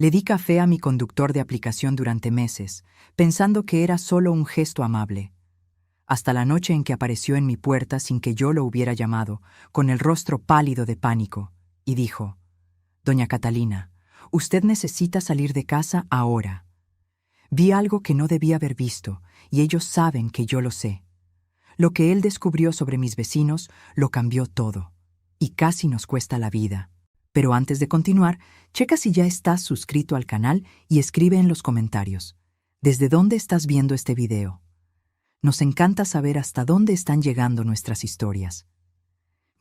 Le di café a mi conductor de aplicación durante meses, pensando que era solo un gesto amable. Hasta la noche en que apareció en mi puerta sin que yo lo hubiera llamado, con el rostro pálido de pánico, y dijo: «Doña Catalina, usted necesita salir de casa ahora. Vi algo que no debía haber visto, y ellos saben que yo lo sé. Lo que él descubrió sobre mis vecinos lo cambió todo, y casi nos cuesta la vida. Pero antes de continuar, checa si ya estás suscrito al canal y escribe en los comentarios ¿desde dónde estás viendo este video? Nos encanta saber hasta dónde están llegando nuestras historias.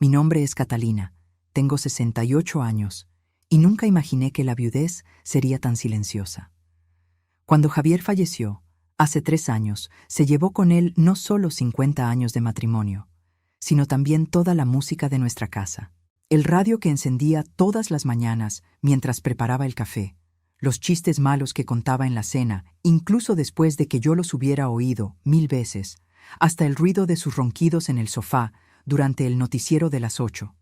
Mi nombre es Catalina, tengo 68 años, y nunca imaginé que la viudez sería tan silenciosa. Cuando Javier falleció, hace 3 años, se llevó con él no solo 50 años de matrimonio, sino también toda la música de nuestra casa. El radio que encendía todas las mañanas mientras preparaba el café, los chistes malos que contaba en la cena, incluso después de que yo los hubiera oído 1000 veces, hasta el ruido de sus ronquidos en el sofá durante el noticiero de las 8.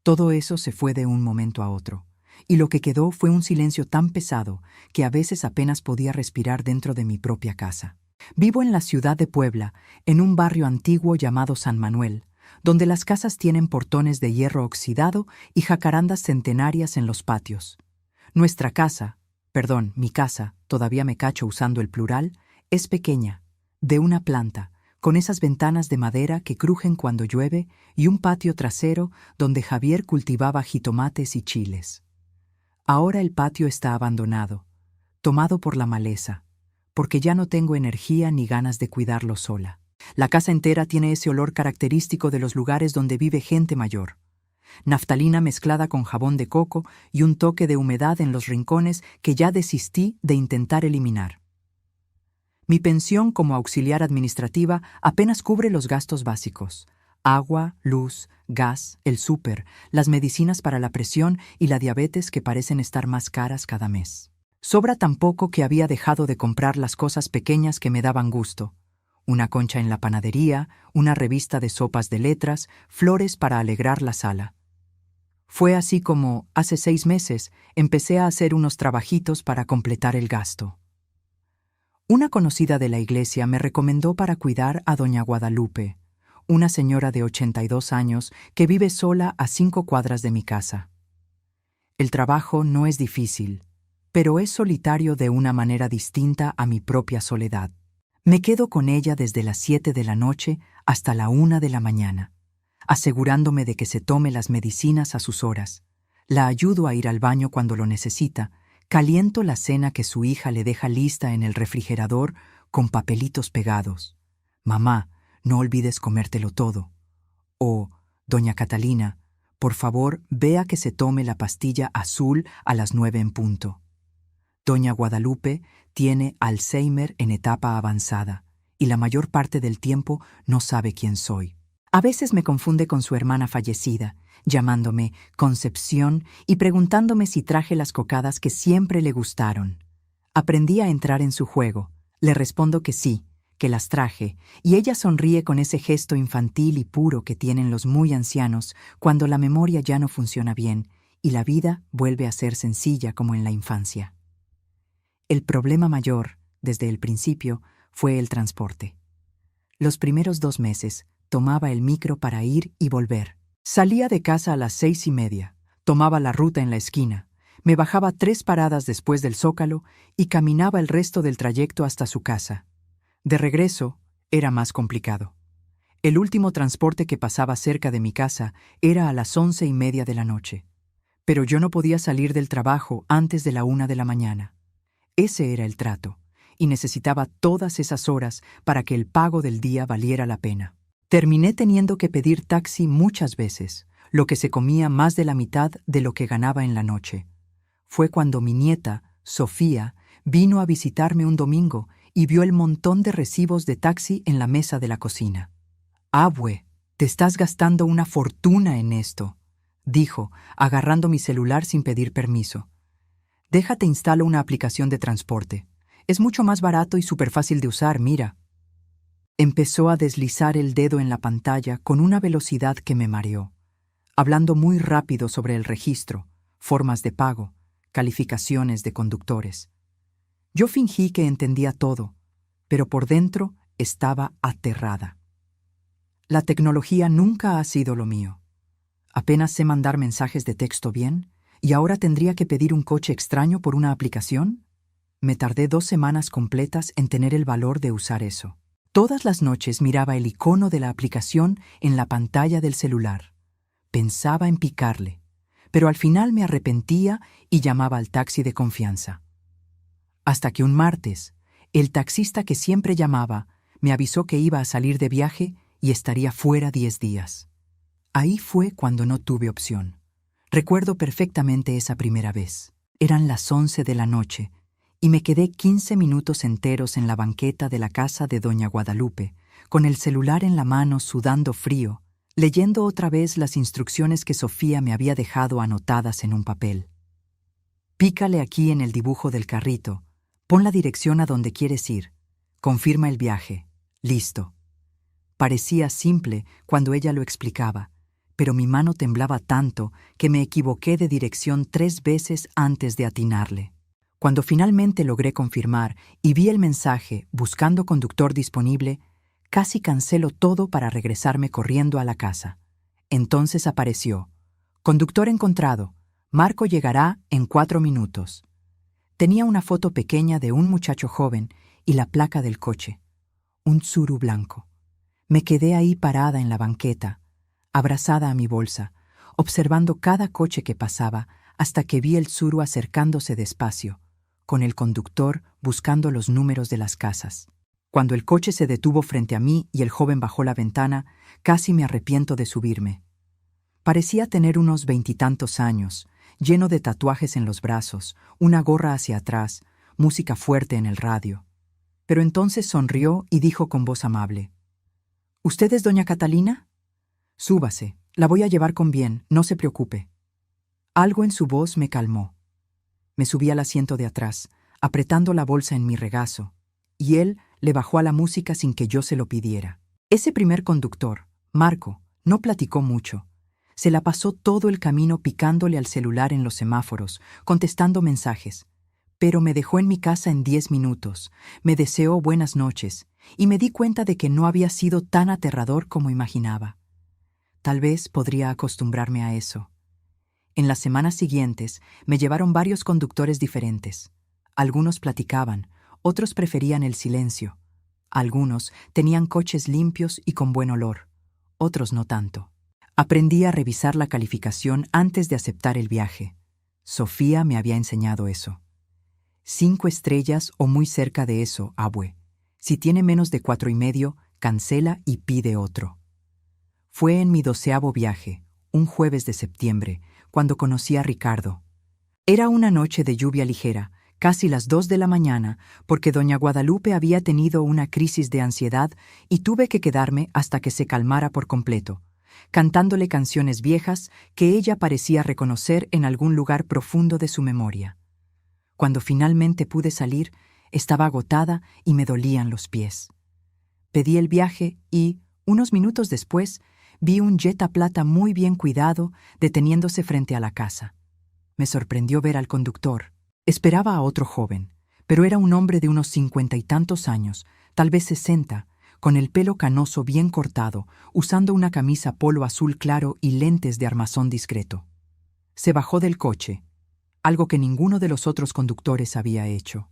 Todo eso se fue de un momento a otro, y lo que quedó fue un silencio tan pesado que a veces apenas podía respirar dentro de mi propia casa. Vivo en la ciudad de Puebla, en un barrio antiguo llamado San Manuel, donde las casas tienen portones de hierro oxidado y jacarandas centenarias en los patios. Nuestra casa, mi casa, todavía me cacho usando el plural, es pequeña, de una planta, con esas ventanas de madera que crujen cuando llueve y un patio trasero donde Javier cultivaba jitomates y chiles. Ahora el patio está abandonado, tomado por la maleza, porque ya no tengo energía ni ganas de cuidarlo sola. La casa entera tiene ese olor característico de los lugares donde vive gente mayor. Naftalina mezclada con jabón de coco y un toque de humedad en los rincones que ya desistí de intentar eliminar. Mi pensión como auxiliar administrativa apenas cubre los gastos básicos: agua, luz, gas, el súper, las medicinas para la presión y la diabetes que parecen estar más caras cada mes. Sobra tan poco que había dejado de comprar las cosas pequeñas que me daban gusto: una concha en la panadería, una revista de sopas de letras, flores para alegrar la sala. Fue así como, hace 6 meses, empecé a hacer unos trabajitos para completar el gasto. Una conocida de la iglesia me recomendó para cuidar a doña Guadalupe, una señora de 82 años que vive sola a 5 cuadras de mi casa. El trabajo no es difícil, pero es solitario de una manera distinta a mi propia soledad. Me quedo con ella desde las 7 de la noche hasta la 1 de la mañana, asegurándome de que se tome las medicinas a sus horas. La ayudo a ir al baño cuando lo necesita, caliento la cena que su hija le deja lista en el refrigerador con papelitos pegados: «Mamá, no olvides comértelo todo». O «Doña Catalina, por favor, vea que se tome la pastilla azul a las 9 en punto». Doña Guadalupe tiene Alzheimer en etapa avanzada y la mayor parte del tiempo no sabe quién soy. A veces me confunde con su hermana fallecida, llamándome Concepción y preguntándome si traje las cocadas que siempre le gustaron. Aprendí a entrar en su juego. Le respondo que sí, que las traje, y ella sonríe con ese gesto infantil y puro que tienen los muy ancianos cuando la memoria ya no funciona bien y la vida vuelve a ser sencilla como en la infancia. El problema mayor, desde el principio, fue el transporte. Los primeros 2 meses tomaba el micro para ir y volver. Salía de casa a las 6:30, tomaba la ruta en la esquina, me bajaba 3 paradas después del Zócalo y caminaba el resto del trayecto hasta su casa. De regreso, era más complicado. El último transporte que pasaba cerca de mi casa era a las 11:30 de la noche, pero yo no podía salir del trabajo antes de la 1 de la mañana. Ese era el trato, y necesitaba todas esas horas para que el pago del día valiera la pena. Terminé teniendo que pedir taxi muchas veces, lo que se comía más de la mitad de lo que ganaba en la noche. Fue cuando mi nieta, Sofía, vino a visitarme un domingo y vio el montón de recibos de taxi en la mesa de la cocina. «Abue, te estás gastando una fortuna en esto», dijo, agarrando mi celular sin pedir permiso. «Déjate instalo una aplicación de transporte. Es mucho más barato y súper fácil de usar, mira». Empezó a deslizar el dedo en la pantalla con una velocidad que me mareó, hablando muy rápido sobre el registro, formas de pago, calificaciones de conductores. Yo fingí que entendía todo, pero por dentro estaba aterrada. La tecnología nunca ha sido lo mío. Apenas sé mandar mensajes de texto bien, ¿y ahora tendría que pedir un coche extraño por una aplicación? Me tardé 2 semanas completas en tener el valor de usar eso. Todas las noches miraba el icono de la aplicación en la pantalla del celular. Pensaba en picarle, pero al final me arrepentía y llamaba al taxi de confianza. Hasta que un martes, el taxista que siempre llamaba me avisó que iba a salir de viaje y estaría fuera 10 días. Ahí fue cuando no tuve opción. Recuerdo perfectamente esa primera vez. Eran las 11 de la noche y me quedé 15 minutos enteros en la banqueta de la casa de doña Guadalupe, con el celular en la mano sudando frío, leyendo otra vez las instrucciones que Sofía me había dejado anotadas en un papel. Pícale aquí en el dibujo del carrito, pon la dirección a donde quieres ir, confirma el viaje, listo. Parecía simple cuando ella lo explicaba, pero mi mano temblaba tanto que me equivoqué de dirección 3 veces antes de atinarle. Cuando finalmente logré confirmar y vi el mensaje buscando conductor disponible, casi cancelo todo para regresarme corriendo a la casa. Entonces apareció: conductor encontrado, Marco llegará en 4 minutos. Tenía una foto pequeña de un muchacho joven y la placa del coche, un Tsuru blanco. Me quedé ahí parada en la banqueta, abrazada a mi bolsa, observando cada coche que pasaba hasta que vi el Tsuru acercándose despacio, con el conductor buscando los números de las casas. Cuando el coche se detuvo frente a mí y el joven bajó la ventana, casi me arrepiento de subirme. Parecía tener unos 20 y tantos años, lleno de tatuajes en los brazos, una gorra hacia atrás, música fuerte en el radio. Pero entonces sonrió y dijo con voz amable: ¿Usted es doña Catalina? Súbase, la voy a llevar con bien, no se preocupe. Algo en su voz me calmó. Me subí al asiento de atrás, apretando la bolsa en mi regazo, y él le bajó a la música sin que yo se lo pidiera. Ese primer conductor, Marco, no platicó mucho. Se la pasó todo el camino picándole al celular en los semáforos, contestando mensajes. Pero me dejó en mi casa en 10 minutos, me deseó buenas noches, y me di cuenta de que no había sido tan aterrador como imaginaba. Tal vez podría acostumbrarme a eso. En las semanas siguientes me llevaron varios conductores diferentes. Algunos platicaban, otros preferían el silencio. Algunos tenían coches limpios y con buen olor, otros no tanto. Aprendí a revisar la calificación antes de aceptar el viaje. Sofía me había enseñado eso. 5 estrellas o muy cerca de eso, abue. Si tiene menos de 4,5, cancela y pide otro. Fue en mi 12º viaje, un jueves de septiembre, cuando conocí a Ricardo. Era una noche de lluvia ligera, casi las 2 de la mañana, porque doña Guadalupe había tenido una crisis de ansiedad y tuve que quedarme hasta que se calmara por completo, cantándole canciones viejas que ella parecía reconocer en algún lugar profundo de su memoria. Cuando finalmente pude salir, estaba agotada y me dolían los pies. Pedí el viaje y, unos minutos después, vi un Jetta plata muy bien cuidado deteniéndose frente a la casa. Me sorprendió ver al conductor. Esperaba a otro joven, pero era un hombre de unos 50 y tantos años, tal vez 60, con el pelo canoso bien cortado, usando una camisa polo azul claro y lentes de armazón discreto. Se bajó del coche, algo que ninguno de los otros conductores había hecho,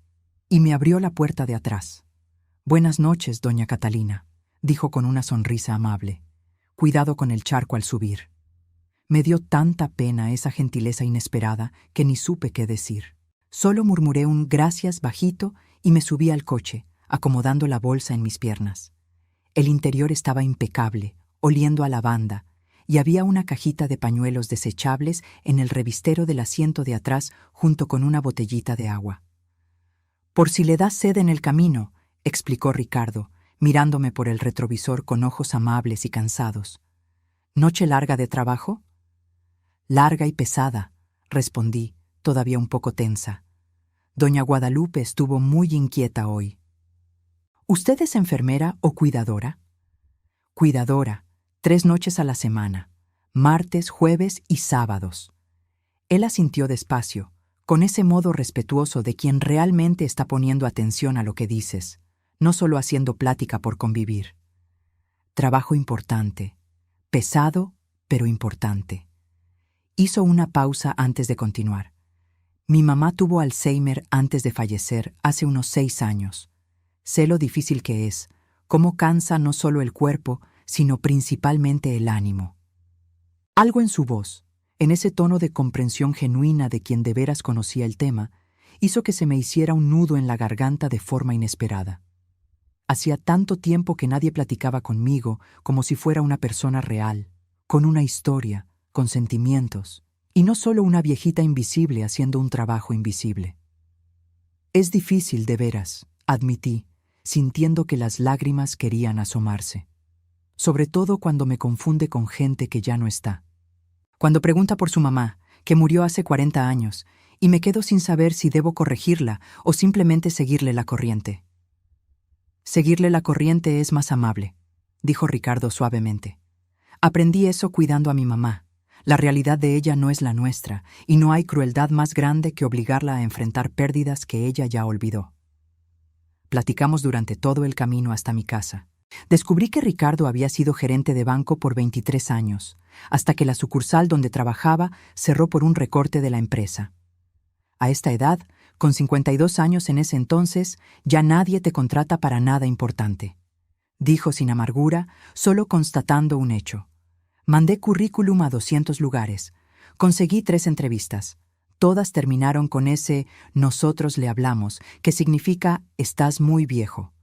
y me abrió la puerta de atrás. «Buenas noches, doña Catalina», dijo con una sonrisa amable. «Cuidado con el charco al subir». Me dio tanta pena esa gentileza inesperada que ni supe qué decir. Solo murmuré un gracias bajito y me subí al coche, acomodando la bolsa en mis piernas. El interior estaba impecable, oliendo a lavanda, y había una cajita de pañuelos desechables en el revistero del asiento de atrás junto con una botellita de agua. «Por si le da sed en el camino», explicó Ricardo, mirándome por el retrovisor con ojos amables y cansados. «¿Noche larga de trabajo?» «Larga y pesada», respondí, todavía un poco tensa. Doña Guadalupe estuvo muy inquieta hoy. «¿Usted es enfermera o cuidadora?» «Cuidadora, 3 noches a la semana, martes, jueves y sábados». Él asintió despacio, con ese modo respetuoso de quien realmente está poniendo atención a lo que dices, no solo haciendo plática por convivir. Trabajo importante, pesado, pero importante. Hizo una pausa antes de continuar. Mi mamá tuvo Alzheimer antes de fallecer hace unos 6 años. Sé lo difícil que es, cómo cansa no solo el cuerpo, sino principalmente el ánimo. Algo en su voz, en ese tono de comprensión genuina de quien de veras conocía el tema, hizo que se me hiciera un nudo en la garganta de forma inesperada. Hacía tanto tiempo que nadie platicaba conmigo como si fuera una persona real, con una historia, con sentimientos, y no solo una viejita invisible haciendo un trabajo invisible. Es difícil de veras, admití, sintiendo que las lágrimas querían asomarse. Sobre todo cuando me confunde con gente que ya no está. Cuando pregunta por su mamá, que murió hace 40 años, y me quedo sin saber si debo corregirla o simplemente seguirle la corriente. Seguirle la corriente es más amable, dijo Ricardo suavemente. Aprendí eso cuidando a mi mamá. La realidad de ella no es la nuestra, y no hay crueldad más grande que obligarla a enfrentar pérdidas que ella ya olvidó. Platicamos durante todo el camino hasta mi casa. Descubrí que Ricardo había sido gerente de banco por 23 años, hasta que la sucursal donde trabajaba cerró por un recorte de la empresa. A esta edad, con 52 años en ese entonces, ya nadie te contrata para nada importante. Dijo sin amargura, solo constatando un hecho. Mandé currículum a 200 lugares. Conseguí 3 entrevistas. Todas terminaron con ese «nosotros le hablamos», que significa «estás muy viejo».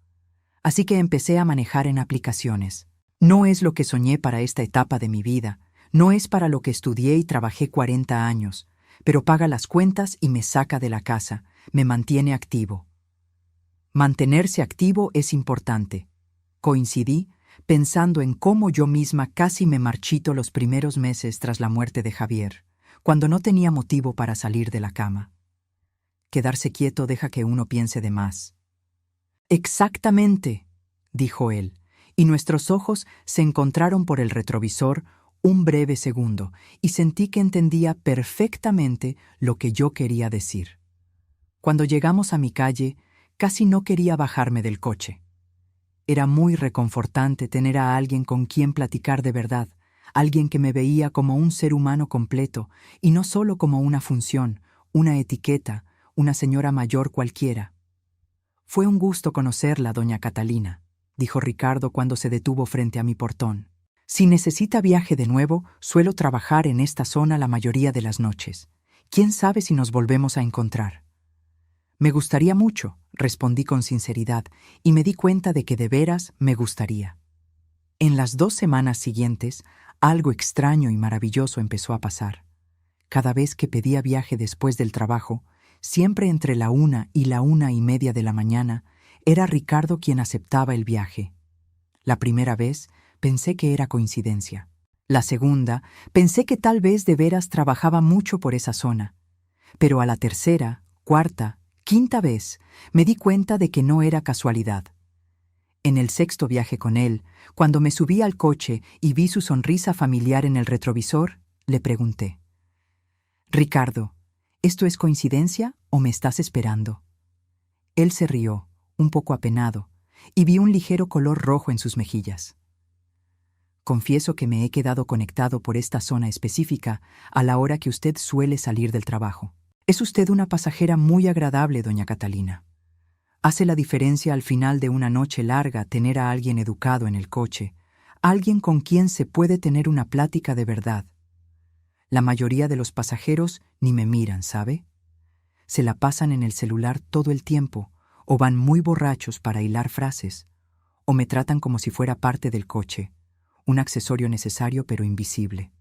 Así que empecé a manejar en aplicaciones. No es lo que soñé para esta etapa de mi vida, no es para lo que estudié y trabajé 40 años, pero paga las cuentas y me saca de la casa, me mantiene activo. Mantenerse activo es importante. Coincidí pensando en cómo yo misma casi me marchito los primeros meses tras la muerte de Javier, cuando no tenía motivo para salir de la cama. Quedarse quieto deja que uno piense de más. «Exactamente», dijo él, y nuestros ojos se encontraron por el retrovisor un breve segundo, y sentí que entendía perfectamente lo que yo quería decir. Cuando llegamos a mi calle, casi no quería bajarme del coche. Era muy reconfortante tener a alguien con quien platicar de verdad, alguien que me veía como un ser humano completo, y no solo como una función, una etiqueta, una señora mayor cualquiera. «Fue un gusto conocerla, doña Catalina», dijo Ricardo cuando se detuvo frente a mi portón. «Si necesita viaje de nuevo, suelo trabajar en esta zona la mayoría de las noches. ¿Quién sabe si nos volvemos a encontrar?» «Me gustaría mucho», respondí con sinceridad, y me di cuenta de que de veras me gustaría. En las 2 semanas siguientes, algo extraño y maravilloso empezó a pasar. Cada vez que pedía viaje después del trabajo, siempre entre la 1 y la 1:30 de la mañana, era Ricardo quien aceptaba el viaje. La primera vez pensé que era coincidencia. La segunda, pensé que tal vez de veras trabajaba mucho por esa zona. Pero a la tercera, cuarta, quinta vez, me di cuenta de que no era casualidad. En el 6º viaje con él, cuando me subí al coche y vi su sonrisa familiar en el retrovisor, le pregunté: «Ricardo, ¿esto es coincidencia o me estás esperando?» Él se rió, un poco apenado, y vi un ligero color rojo en sus mejillas. «Confieso que me he quedado conectado por esta zona específica a la hora que usted suele salir del trabajo. Es usted una pasajera muy agradable, doña Catalina. Hace la diferencia al final de una noche larga tener a alguien educado en el coche, alguien con quien se puede tener una plática de verdad. La mayoría de los pasajeros ni me miran, ¿sabe? Se la pasan en el celular todo el tiempo, o van muy borrachos para hilar frases, o me tratan como si fuera parte del coche, un accesorio necesario pero invisible».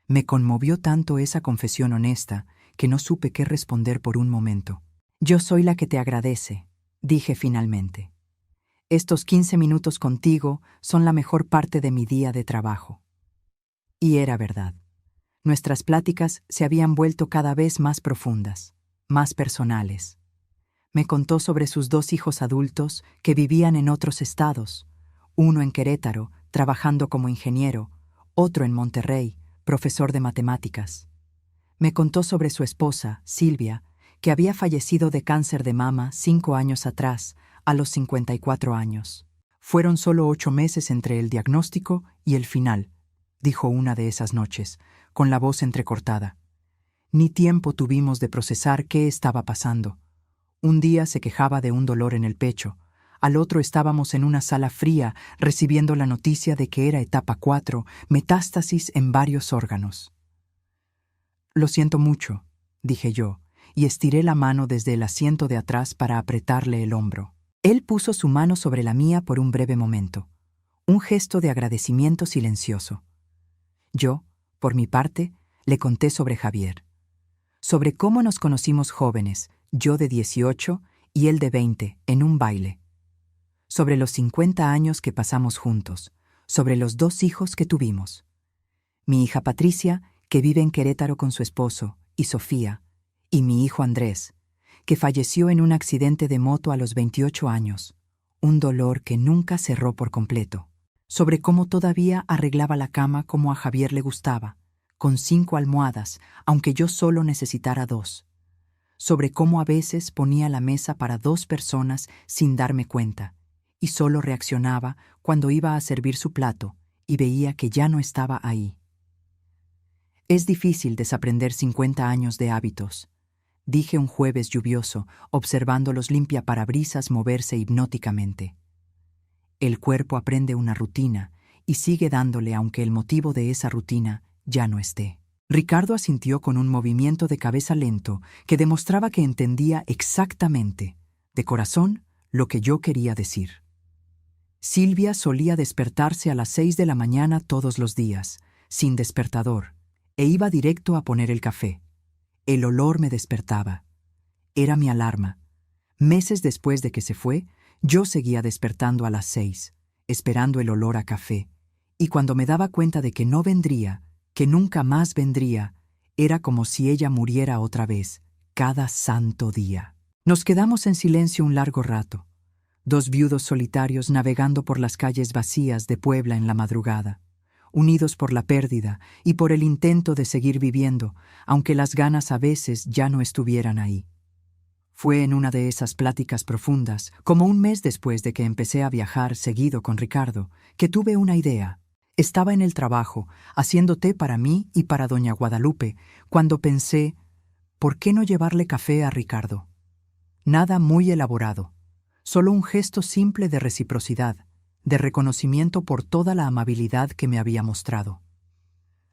Me conmovió tanto esa confesión honesta que no supe qué responder por un momento. «Yo soy la que te agradece», dije finalmente. «Estos 15 minutos contigo son la mejor parte de mi día de trabajo». Y era verdad. Nuestras pláticas se habían vuelto cada vez más profundas, más personales. Me contó sobre sus 2 hijos adultos que vivían en otros estados, uno en Querétaro, trabajando como ingeniero, otro en Monterrey, profesor de matemáticas. Me contó sobre su esposa, Silvia, que había fallecido de cáncer de mama 5 años atrás, a los 54 años. Fueron solo 8 meses entre el diagnóstico y el final, dijo una de esas noches, con la voz entrecortada. Ni tiempo tuvimos de procesar qué estaba pasando. Un día se quejaba de un dolor en el pecho, al otro estábamos en una sala fría recibiendo la noticia de que era etapa 4, metástasis en varios órganos. Lo siento mucho, dije yo, y estiré la mano desde el asiento de atrás para apretarle el hombro. Él puso su mano sobre la mía por un breve momento, un gesto de agradecimiento silencioso. Yo, por mi parte, le conté sobre Javier, sobre cómo nos conocimos jóvenes, yo de 18 y él de 20, en un baile, sobre los 50 años que pasamos juntos, sobre los 2 hijos que tuvimos. Mi hija Patricia, que vive en Querétaro con su esposo, y Sofía, y mi hijo Andrés, que falleció en un accidente de moto a los 28 años, un dolor que nunca cerró por completo, sobre cómo todavía arreglaba la cama como a Javier le gustaba, con 5 almohadas, aunque yo solo necesitara 2, sobre cómo a veces ponía la mesa para 2 personas sin darme cuenta, y solo reaccionaba cuando iba a servir su plato y veía que ya no estaba ahí. Es difícil desaprender 50 años de hábitos, dije un jueves lluvioso, observando los limpiaparabrisas moverse hipnóticamente. El cuerpo aprende una rutina y sigue dándole aunque el motivo de esa rutina ya no esté. Ricardo asintió con un movimiento de cabeza lento que demostraba que entendía exactamente, de corazón, lo que yo quería decir. Silvia solía despertarse a las 6 de la mañana todos los días, sin despertador, e iba directo a poner el café. El olor me despertaba. Era mi alarma. Meses después de que se fue, yo seguía despertando a las 6, esperando el olor a café, y cuando me daba cuenta de que no vendría, que nunca más vendría, era como si ella muriera otra vez, cada santo día. Nos quedamos en silencio un largo rato, 2 viudos solitarios navegando por las calles vacías de Puebla en la madrugada, unidos por la pérdida y por el intento de seguir viviendo, aunque las ganas a veces ya no estuvieran ahí. Fue en una de esas pláticas profundas, como un mes después de que empecé a viajar seguido con Ricardo, que tuve una idea. Estaba en el trabajo, haciendo té para mí y para doña Guadalupe, cuando pensé, ¿por qué no llevarle café a Ricardo? Nada muy elaborado, solo un gesto simple de reciprocidad, de reconocimiento por toda la amabilidad que me había mostrado.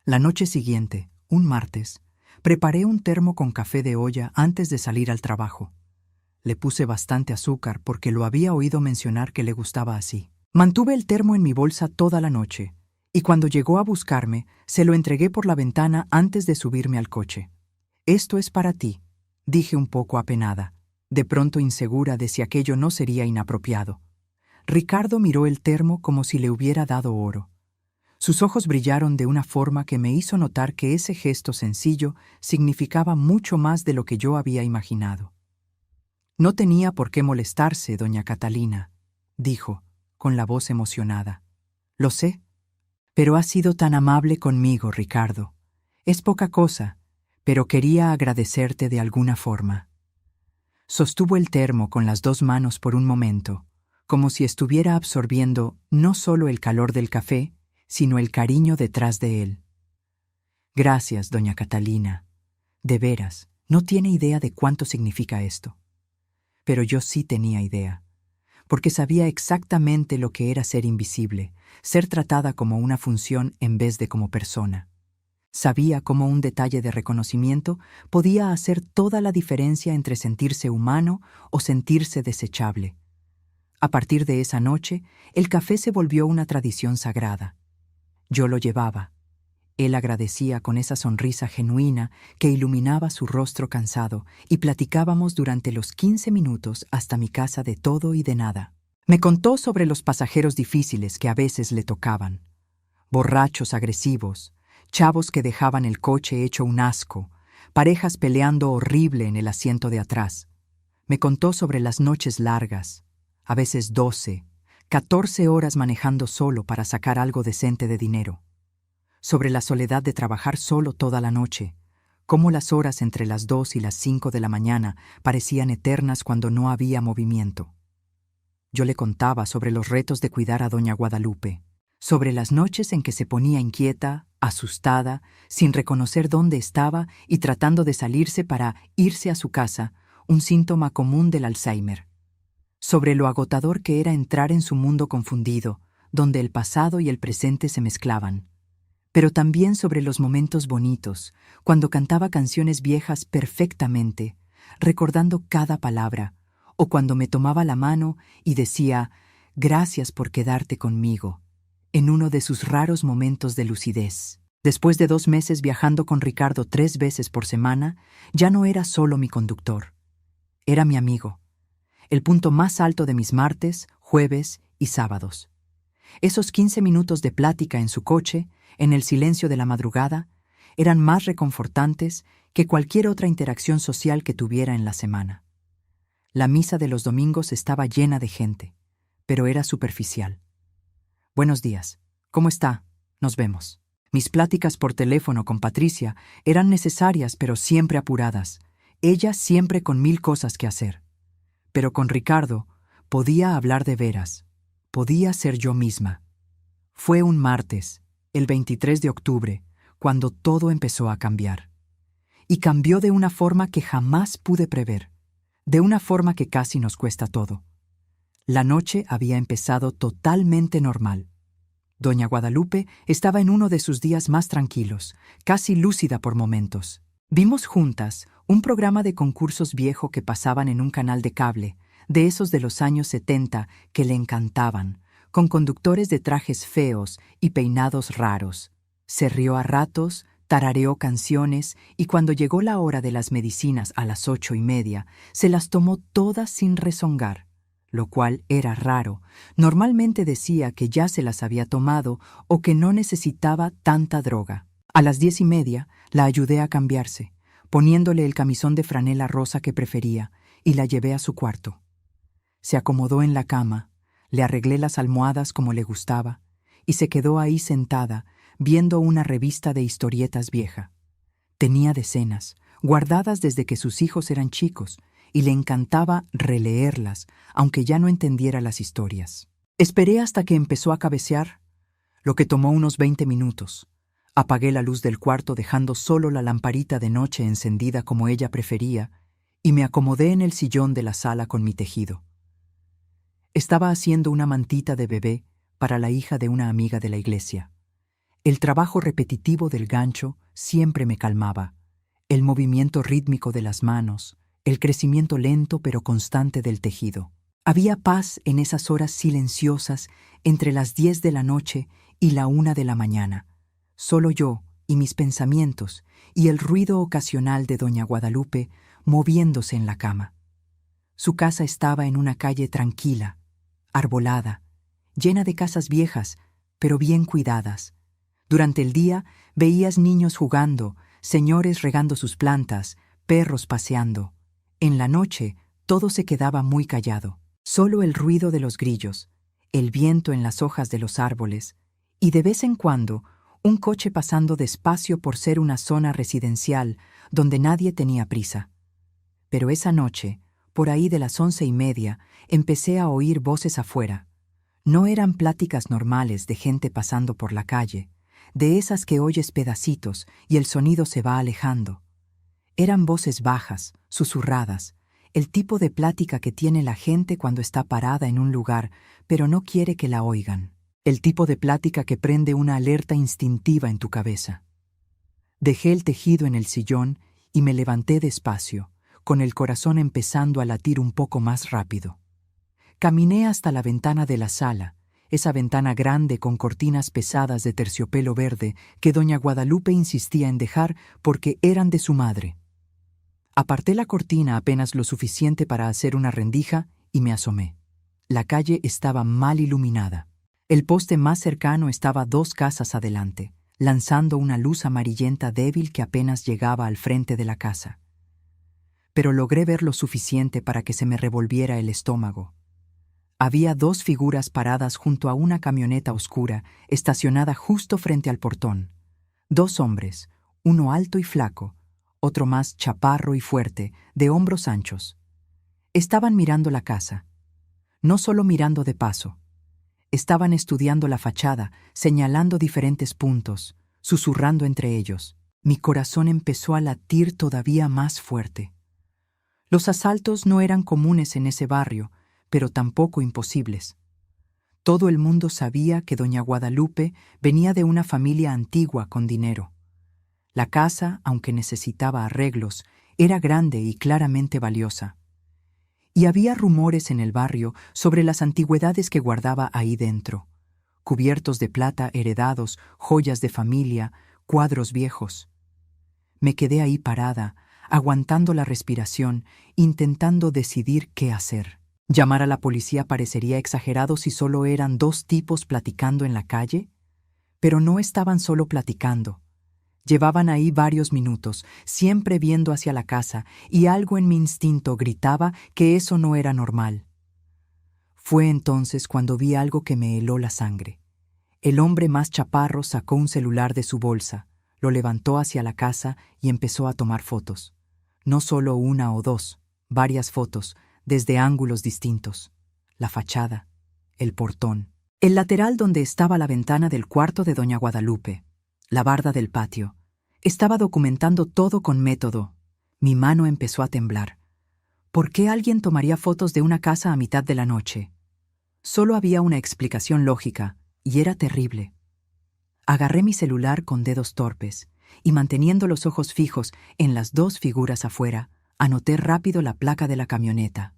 La noche siguiente, un martes, preparé un termo con café de olla antes de salir al trabajo. Le puse bastante azúcar porque lo había oído mencionar que le gustaba así. Mantuve el termo en mi bolsa toda la noche, y cuando llegó a buscarme, se lo entregué por la ventana antes de subirme al coche. «Esto es para ti», dije un poco apenada, de pronto insegura de si aquello no sería inapropiado. Ricardo miró el termo como si le hubiera dado oro. Sus ojos brillaron de una forma que me hizo notar que ese gesto sencillo significaba mucho más de lo que yo había imaginado. «No tenía por qué molestarse, doña Catalina», dijo, con la voz emocionada. «Lo sé, pero has sido tan amable conmigo, Ricardo. Es poca cosa, pero quería agradecerte de alguna forma». Sostuvo el termo con las 2 manos por un momento, como si estuviera absorbiendo no solo el calor del café, sino el cariño detrás de él. «Gracias, doña Catalina. De veras, no tiene idea de cuánto significa esto». Pero yo sí tenía idea, porque sabía exactamente lo que era ser invisible, ser tratada como una función en vez de como persona. Sabía cómo un detalle de reconocimiento podía hacer toda la diferencia entre sentirse humano o sentirse desechable. A partir de esa noche, el café se volvió una tradición sagrada. Yo lo llevaba. Él agradecía con esa sonrisa genuina que iluminaba su rostro cansado y platicábamos durante los 15 minutos hasta mi casa de todo y de nada. Me contó sobre los pasajeros difíciles que a veces le tocaban. Borrachos agresivos, chavos que dejaban el coche hecho un asco, parejas peleando horrible en el asiento de atrás. Me contó sobre las noches largas, a veces 12, 14 horas manejando solo para sacar algo decente de dinero. Sobre la soledad de trabajar solo toda la noche, Cómo las horas entre las 2 y las 5 de la mañana parecían eternas cuando no había movimiento. Yo le contaba sobre los retos de cuidar a doña Guadalupe, sobre las noches en que se ponía inquieta, asustada, sin reconocer dónde estaba y tratando de salirse para irse a su casa, un síntoma común del Alzheimer. Sobre lo agotador que era entrar en su mundo confundido, donde el pasado y el presente se mezclaban. Pero también sobre los momentos bonitos, cuando cantaba canciones viejas perfectamente, recordando cada palabra, o cuando me tomaba la mano y decía, «Gracias por quedarte conmigo», en uno de sus raros momentos de lucidez. Después de 2 meses viajando con Ricardo 3 veces por semana, ya no era solo mi conductor. Era mi amigo. El punto más alto de mis martes, jueves y sábados. Esos 15 minutos de plática en su coche, en el silencio de la madrugada, eran más reconfortantes que cualquier otra interacción social que tuviera en la semana. La misa de los domingos estaba llena de gente, pero era superficial. «Buenos días. ¿Cómo está? Nos vemos». Mis pláticas por teléfono con Patricia eran necesarias pero siempre apuradas, ella siempre con 1000 cosas que hacer. Pero con Ricardo podía hablar de veras, podía ser yo misma. Fue un martes, el 23 de octubre, cuando todo empezó a cambiar. Y cambió de una forma que jamás pude prever, de una forma que casi nos cuesta todo. La noche había empezado totalmente normal. Doña Guadalupe estaba en uno de sus días más tranquilos, casi lúcida por momentos. Vimos juntas un programa de concursos viejo que pasaban en un canal de cable, de esos de los años 70 que le encantaban, con conductores de trajes feos y peinados raros. Se rió a ratos, tarareó canciones y cuando llegó la hora de las medicinas a las 8:30, se las tomó todas sin rezongar, lo cual era raro. Normalmente decía que ya se las había tomado o que no necesitaba tanta droga. A las 10:30 la ayudé a cambiarse, poniéndole el camisón de franela rosa que prefería, y la llevé a su cuarto. Se acomodó en la cama, le arreglé las almohadas como le gustaba, y se quedó ahí sentada, viendo una revista de historietas vieja. Tenía decenas, guardadas desde que sus hijos eran chicos, y le encantaba releerlas, aunque ya no entendiera las historias. Esperé hasta que empezó a cabecear, lo que tomó unos 20 minutos. Apagué la luz del cuarto dejando solo la lamparita de noche encendida como ella prefería, y me acomodé en el sillón de la sala con mi tejido. Estaba haciendo una mantita de bebé para la hija de una amiga de la iglesia. El trabajo repetitivo del gancho siempre me calmaba, el movimiento rítmico de las manos, el crecimiento lento pero constante del tejido. Había paz en esas horas silenciosas entre las 10 de la noche y la 1 de la mañana. Solo yo y mis pensamientos y el ruido ocasional de doña Guadalupe moviéndose en la cama. Su casa estaba en una calle tranquila, arbolada, llena de casas viejas, pero bien cuidadas. Durante el día veías niños jugando, señores regando sus plantas, perros paseando. En la noche todo se quedaba muy callado. Solo el ruido de los grillos, el viento en las hojas de los árboles y de vez en cuando un coche pasando despacio por ser una zona residencial donde nadie tenía prisa. Pero esa noche, por ahí de las 11:30, empecé a oír voces afuera. No eran pláticas normales de gente pasando por la calle, de esas que oyes pedacitos y el sonido se va alejando. Eran voces bajas, susurradas, el tipo de plática que tiene la gente cuando está parada en un lugar, pero no quiere que la oigan. El tipo de plática que prende una alerta instintiva en tu cabeza. Dejé el tejido en el sillón y me levanté despacio, con el corazón empezando a latir un poco más rápido. Caminé hasta la ventana de la sala, esa ventana grande con cortinas pesadas de terciopelo verde que doña Guadalupe insistía en dejar porque eran de su madre. Aparté la cortina apenas lo suficiente para hacer una rendija y me asomé. La calle estaba mal iluminada. El poste más cercano estaba 2 casas adelante, lanzando una luz amarillenta débil que apenas llegaba al frente de la casa. Pero logré ver lo suficiente para que se me revolviera el estómago. Había 2 figuras paradas junto a una camioneta oscura estacionada justo frente al portón. 2 hombres, uno alto y flaco, otro más chaparro y fuerte, de hombros anchos. Estaban mirando la casa. No solo mirando de paso. Estaban estudiando la fachada, señalando diferentes puntos, susurrando entre ellos. Mi corazón empezó a latir todavía más fuerte. Los asaltos no eran comunes en ese barrio, pero tampoco imposibles. Todo el mundo sabía que doña Guadalupe venía de una familia antigua con dinero. La casa, aunque necesitaba arreglos, era grande y claramente valiosa. Y había rumores en el barrio sobre las antigüedades que guardaba ahí dentro. Cubiertos de plata heredados, joyas de familia, cuadros viejos. Me quedé ahí parada, aguantando la respiración, intentando decidir qué hacer. ¿Llamar a la policía parecería exagerado si solo eran dos tipos platicando en la calle? Pero no estaban solo platicando. Llevaban ahí varios minutos, siempre viendo hacia la casa, y algo en mi instinto gritaba que eso no era normal. Fue entonces cuando vi algo que me heló la sangre. El hombre más chaparro sacó un celular de su bolsa, lo levantó hacia la casa y empezó a tomar fotos. No solo una o dos, varias fotos, desde ángulos distintos. La fachada, el portón, el lateral donde estaba la ventana del cuarto de doña Guadalupe, la barda del patio. Estaba documentando todo con método. Mi mano empezó a temblar. ¿Por qué alguien tomaría fotos de una casa a mitad de la noche? Solo había una explicación lógica, y era terrible. Agarré mi celular con dedos torpes, y manteniendo los ojos fijos en las dos figuras afuera, anoté rápido la placa de la camioneta.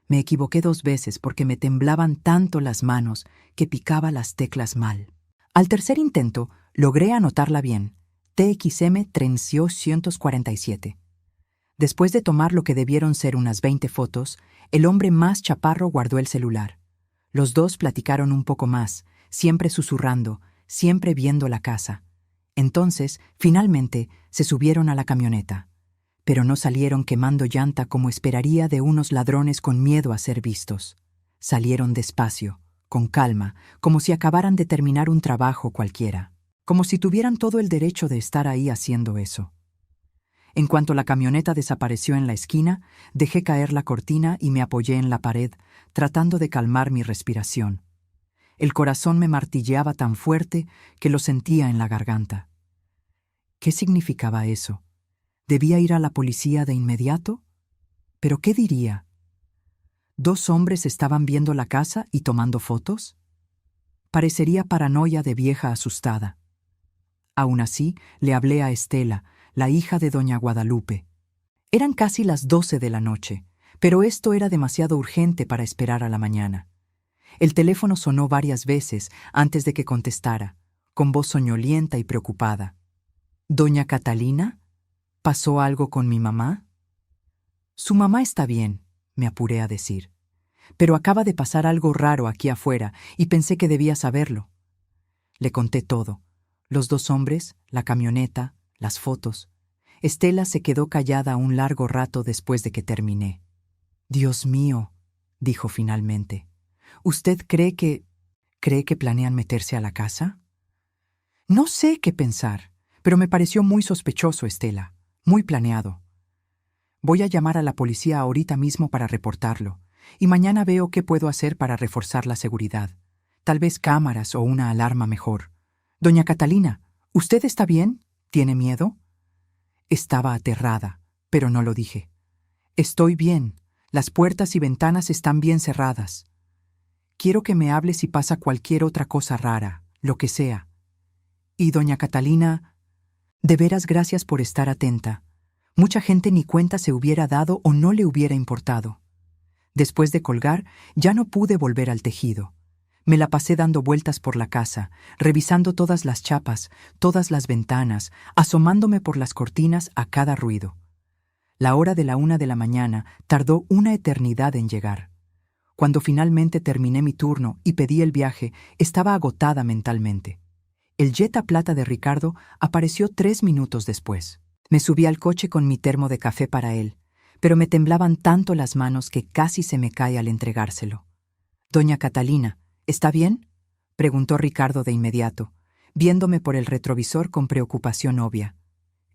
Me equivoqué 2 veces porque me temblaban tanto las manos que picaba las teclas mal. Al tercer intento, logré anotarla bien. TXM 347. Después de tomar lo que debieron ser unas 20 fotos, el hombre más chaparro guardó el celular. Los dos platicaron un poco más, siempre susurrando, siempre viendo la casa. Entonces, finalmente, se subieron a la camioneta. Pero no salieron quemando llanta como esperaría de unos ladrones con miedo a ser vistos. Salieron despacio, con calma, como si acabaran de terminar un trabajo cualquiera. Como si tuvieran todo el derecho de estar ahí haciendo eso. En cuanto la camioneta desapareció en la esquina, dejé caer la cortina y me apoyé en la pared, tratando de calmar mi respiración. El corazón me martilleaba tan fuerte que lo sentía en la garganta. ¿Qué significaba eso? ¿Debía ir a la policía de inmediato? ¿Pero qué diría? ¿2 hombres estaban viendo la casa y tomando fotos? Parecería paranoia de vieja asustada. Aún así, le hablé a Estela, la hija de doña Guadalupe. Eran casi las 12 de la noche, pero esto era demasiado urgente para esperar a la mañana. El teléfono sonó varias veces antes de que contestara, con voz soñolienta y preocupada. ¿Doña Catalina? ¿Pasó algo con mi mamá? Su mamá está bien, me apuré a decir. Pero acaba de pasar algo raro aquí afuera y pensé que debía saberlo. Le conté todo. Los 2 hombres, la camioneta, las fotos. Estela se quedó callada un largo rato después de que terminé. «Dios mío», dijo finalmente. «¿Usted cree que planean meterse a la casa?» «No sé qué pensar, pero me pareció muy sospechoso, Estela, muy planeado. Voy a llamar a la policía ahorita mismo para reportarlo, y mañana veo qué puedo hacer para reforzar la seguridad. Tal vez cámaras o una alarma mejor. Doña Catalina, ¿usted está bien? ¿Tiene miedo?» Estaba aterrada, pero no lo dije. «Estoy bien. Las puertas y ventanas están bien cerradas. Quiero que me hable si pasa cualquier otra cosa rara, lo que sea. Y doña Catalina, de veras gracias por estar atenta. Mucha gente ni cuenta se hubiera dado o no le hubiera importado». Después de colgar, ya no pude volver al tejido. Me la pasé dando vueltas por la casa, revisando todas las chapas, todas las ventanas, asomándome por las cortinas a cada ruido. La hora de la 1 de la mañana tardó una eternidad en llegar. Cuando finalmente terminé mi turno y pedí el viaje, estaba agotada mentalmente. El Jetta plata de Ricardo apareció 3 minutos después. Me subí al coche con mi termo de café para él, pero me temblaban tanto las manos que casi se me cae al entregárselo. «Doña Catalina, ¿está bien?», preguntó Ricardo de inmediato, viéndome por el retrovisor con preocupación obvia.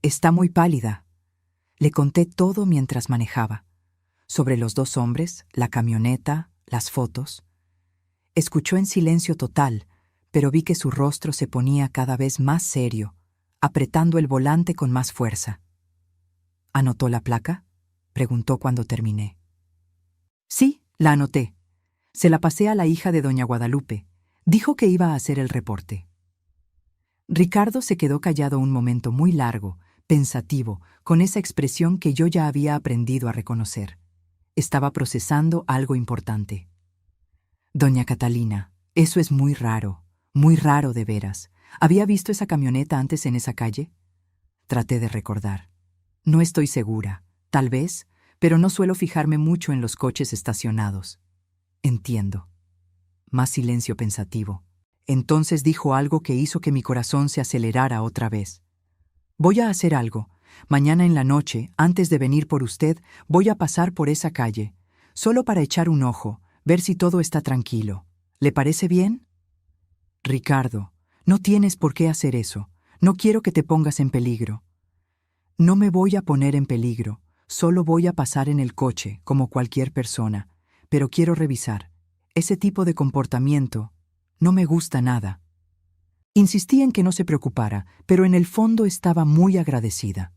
«Está muy pálida». Le conté todo mientras manejaba, sobre los 2 hombres, la camioneta, las fotos. Escuchó en silencio total, pero vi que su rostro se ponía cada vez más serio, apretando el volante con más fuerza. ¿Anotó la placa?, preguntó cuando terminé. Sí, la anoté. Se la pasé a la hija de doña Guadalupe. Dijo que iba a hacer el reporte. Ricardo se quedó callado un momento muy largo, pensativo, con esa expresión que yo ya había aprendido a reconocer. Estaba procesando algo importante. Doña Catalina, eso es muy raro de veras. ¿Había visto esa camioneta antes en esa calle? Traté de recordar. No estoy segura, tal vez, pero no suelo fijarme mucho en los coches estacionados. Entiendo. Más silencio pensativo. Entonces dijo algo que hizo que mi corazón se acelerara otra vez. Voy a hacer algo. Mañana en la noche, antes de venir por usted, voy a pasar por esa calle, solo para echar un ojo, ver si todo está tranquilo. ¿Le parece bien? Ricardo, no tienes por qué hacer eso. No quiero que te pongas en peligro. No me voy a poner en peligro. Solo voy a pasar en el coche, como cualquier persona. Pero quiero revisar. Ese tipo de comportamiento no me gusta nada. Insistí en que no se preocupara, pero en el fondo estaba muy agradecida.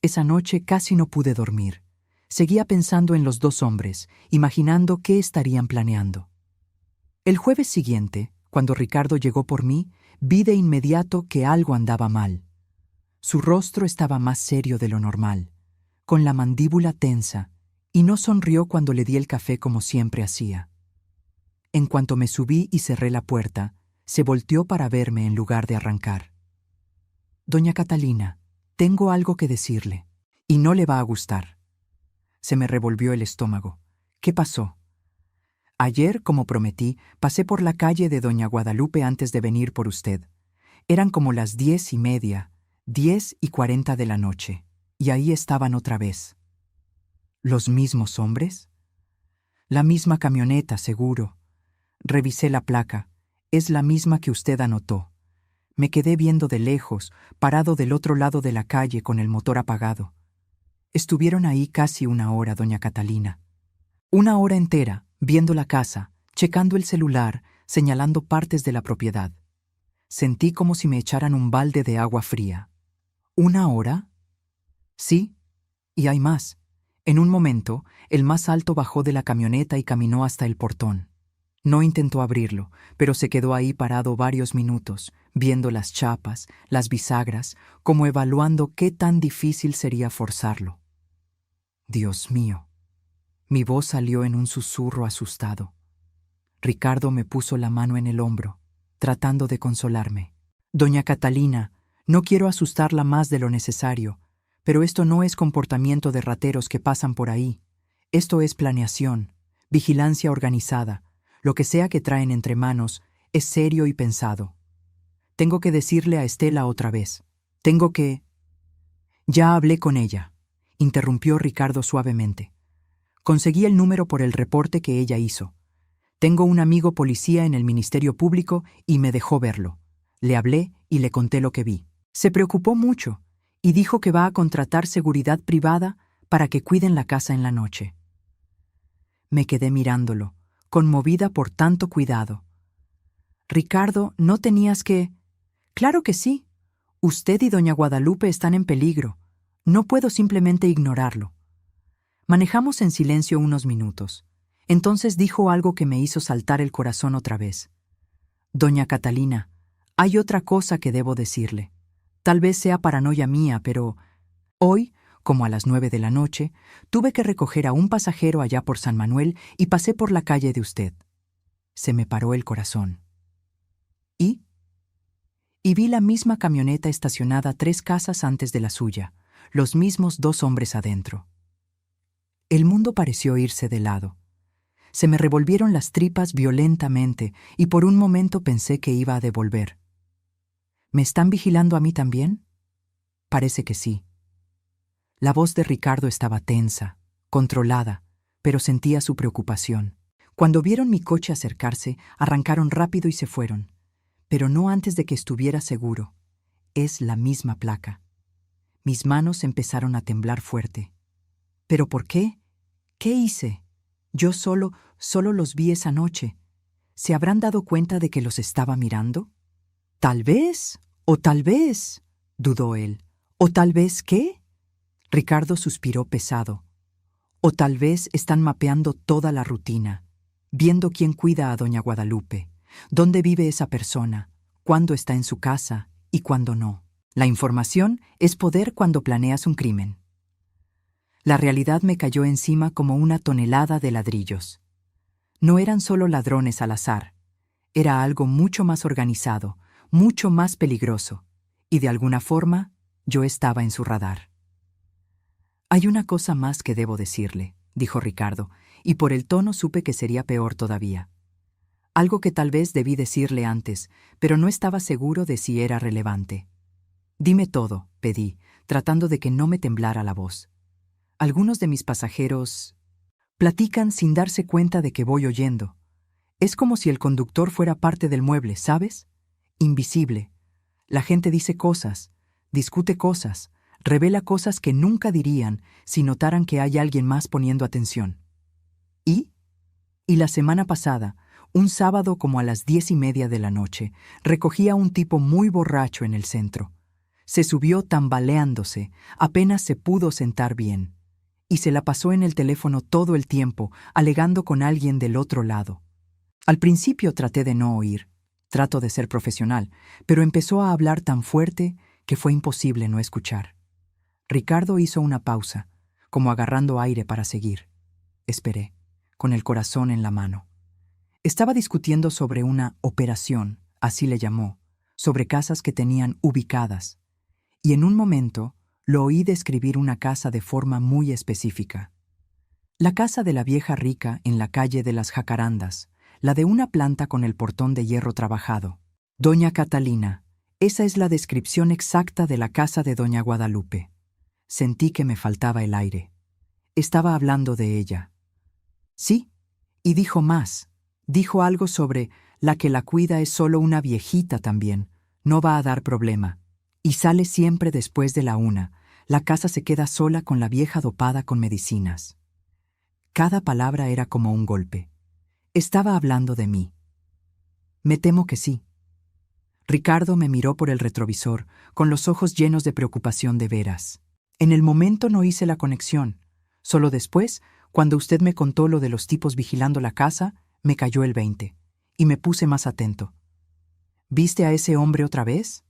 Esa noche casi no pude dormir. Seguía pensando en los 2 hombres, imaginando qué estarían planeando. El jueves siguiente, cuando Ricardo llegó por mí, vi de inmediato que algo andaba mal. Su rostro estaba más serio de lo normal, con la mandíbula tensa, y no sonrió cuando le di el café como siempre hacía. En cuanto me subí y cerré la puerta, se volteó para verme en lugar de arrancar. Doña Catalina, tengo algo que decirle, y no le va a gustar. Se me revolvió el estómago. ¿Qué pasó? Ayer, como prometí, pasé por la calle de doña Guadalupe antes de venir por usted. Eran como las 10:30, 10:40 de la noche, y ahí estaban otra vez. ¿Los mismos hombres? La misma camioneta, seguro. Revisé la placa. Es la misma que usted anotó. Me quedé viendo de lejos, parado del otro lado de la calle con el motor apagado. Estuvieron ahí casi 1 hora, doña Catalina. 1 hora entera, viendo la casa, checando el celular, señalando partes de la propiedad. Sentí como si me echaran un balde de agua fría. ¿1 hora? Sí, y hay más. En un momento, el más alto bajó de la camioneta y caminó hasta el portón. No intentó abrirlo, pero se quedó ahí parado varios minutos, viendo las chapas, las bisagras, como evaluando qué tan difícil sería forzarlo. Dios mío. Mi voz salió en un susurro asustado. Ricardo me puso la mano en el hombro, tratando de consolarme. Doña Catalina, no quiero asustarla más de lo necesario, pero esto no es comportamiento de rateros que pasan por ahí. Esto es planeación, vigilancia organizada. Lo que sea que traen entre manos es serio y pensado. Tengo que decirle a Estela otra vez. Tengo que... Ya hablé con ella, interrumpió Ricardo suavemente. Conseguí el número por el reporte que ella hizo. Tengo un amigo policía en el Ministerio Público y me dejó verlo. Le hablé y le conté lo que vi. Se preocupó mucho y dijo que va a contratar seguridad privada para que cuiden la casa en la noche. Me quedé mirándolo, conmovida por tanto cuidado. Ricardo, no tenías que... Claro que sí. Usted y doña Guadalupe están en peligro. No puedo simplemente ignorarlo. Manejamos en silencio unos minutos. Entonces dijo algo que me hizo saltar el corazón otra vez. Doña Catalina, hay otra cosa que debo decirle. Tal vez sea paranoia mía, pero... Hoy, como a las 9 de la noche, tuve que recoger a un pasajero allá por San Manuel y pasé por la calle de usted. Se me paró el corazón. ¿Y? Y vi la misma camioneta estacionada 3 casas antes de la suya, los mismos 2 hombres adentro. El mundo pareció irse de lado. Se me revolvieron las tripas violentamente y por un momento pensé que iba a devolver. ¿Me están vigilando a mí también? Parece que sí. La voz de Ricardo estaba tensa, controlada, pero sentía su preocupación. Cuando vieron mi coche acercarse, arrancaron rápido y se fueron, pero no antes de que estuviera seguro. Es la misma placa. Mis manos empezaron a temblar fuerte. ¿Pero por qué? ¿Qué hice? Yo solo los vi esa noche. ¿Se habrán dado cuenta de que los estaba mirando? Tal vez, dudó él. ¿O tal vez qué? Ricardo suspiró pesado. O tal vez están mapeando toda la rutina, viendo quién cuida a doña Guadalupe, dónde vive esa persona, cuándo está en su casa y cuándo no. La información es poder cuando planeas un crimen. La realidad me cayó encima como una tonelada de ladrillos. No eran solo ladrones al azar, era algo mucho más organizado, mucho más peligroso, y de alguna forma yo estaba en su radar. Hay una cosa más que debo decirle, dijo Ricardo, y por el tono supe que sería peor todavía. Algo que tal vez debí decirle antes, pero no estaba seguro de si era relevante. Dime todo, pedí, tratando de que no me temblara la voz. Algunos de mis pasajeros platican sin darse cuenta de que voy oyendo. Es como si el conductor fuera parte del mueble, ¿sabes? Invisible. La gente dice cosas, discute cosas, revela cosas que nunca dirían si notaran que hay alguien más poniendo atención. ¿Y? Y la semana pasada, un sábado como a las 10:30 de la noche, recogí a un tipo muy borracho en el centro. Se subió tambaleándose, apenas se pudo sentar bien. Y se la pasó en el teléfono todo el tiempo, alegando con alguien del otro lado. Al principio traté de no oír, trato de ser profesional, pero empezó a hablar tan fuerte que fue imposible no escuchar. Ricardo hizo una pausa, como agarrando aire para seguir. Esperé, con el corazón en la mano. Estaba discutiendo sobre una operación, así le llamó, sobre casas que tenían ubicadas. Y en un momento lo oí describir una casa de forma muy específica. La casa de la vieja rica en la calle de las Jacarandas, la de una planta con el portón de hierro trabajado. Doña Catalina, esa es la descripción exacta de la casa de doña Guadalupe. Sentí que me faltaba el aire. Estaba hablando de ella. Sí, y dijo más. Dijo algo sobre la que la cuida es solo una viejita también. No va a dar problema. Y sale siempre después de la 1. La casa se queda sola con la vieja dopada con medicinas. Cada palabra era como un golpe. Estaba hablando de mí. Me temo que sí. Ricardo me miró por el retrovisor, con los ojos llenos de preocupación de veras. En el momento no hice la conexión. Solo después, cuando usted me contó lo de los tipos vigilando la casa, me cayó el 20, y me puse más atento. ¿Viste a ese hombre otra vez?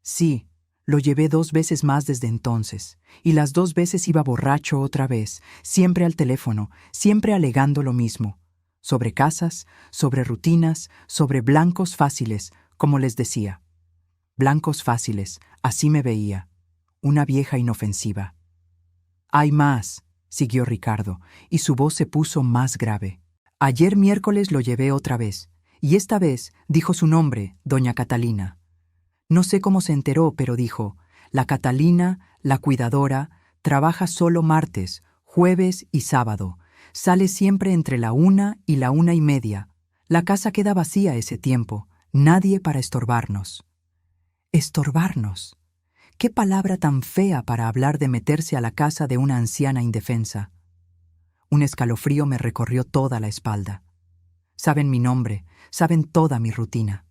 Sí, lo llevé 2 veces más desde entonces, y las 2 veces iba borracho otra vez, siempre al teléfono, siempre alegando lo mismo. Sobre casas, sobre rutinas, sobre blancos fáciles, como les decía. Blancos fáciles, así me veía. Una vieja inofensiva. Hay más, siguió Ricardo, y su voz se puso más grave. Ayer miércoles lo llevé otra vez, y esta vez dijo su nombre, doña Catalina. No sé cómo se enteró, pero dijo, la Catalina, la cuidadora, trabaja solo martes, jueves y sábado. Sale siempre entre la 1 y la 1:30. La casa queda vacía ese tiempo, nadie para estorbarnos. Estorbarnos. Qué palabra tan fea para hablar de meterse a la casa de una anciana indefensa. Un escalofrío me recorrió toda la espalda. Saben mi nombre, saben toda mi rutina.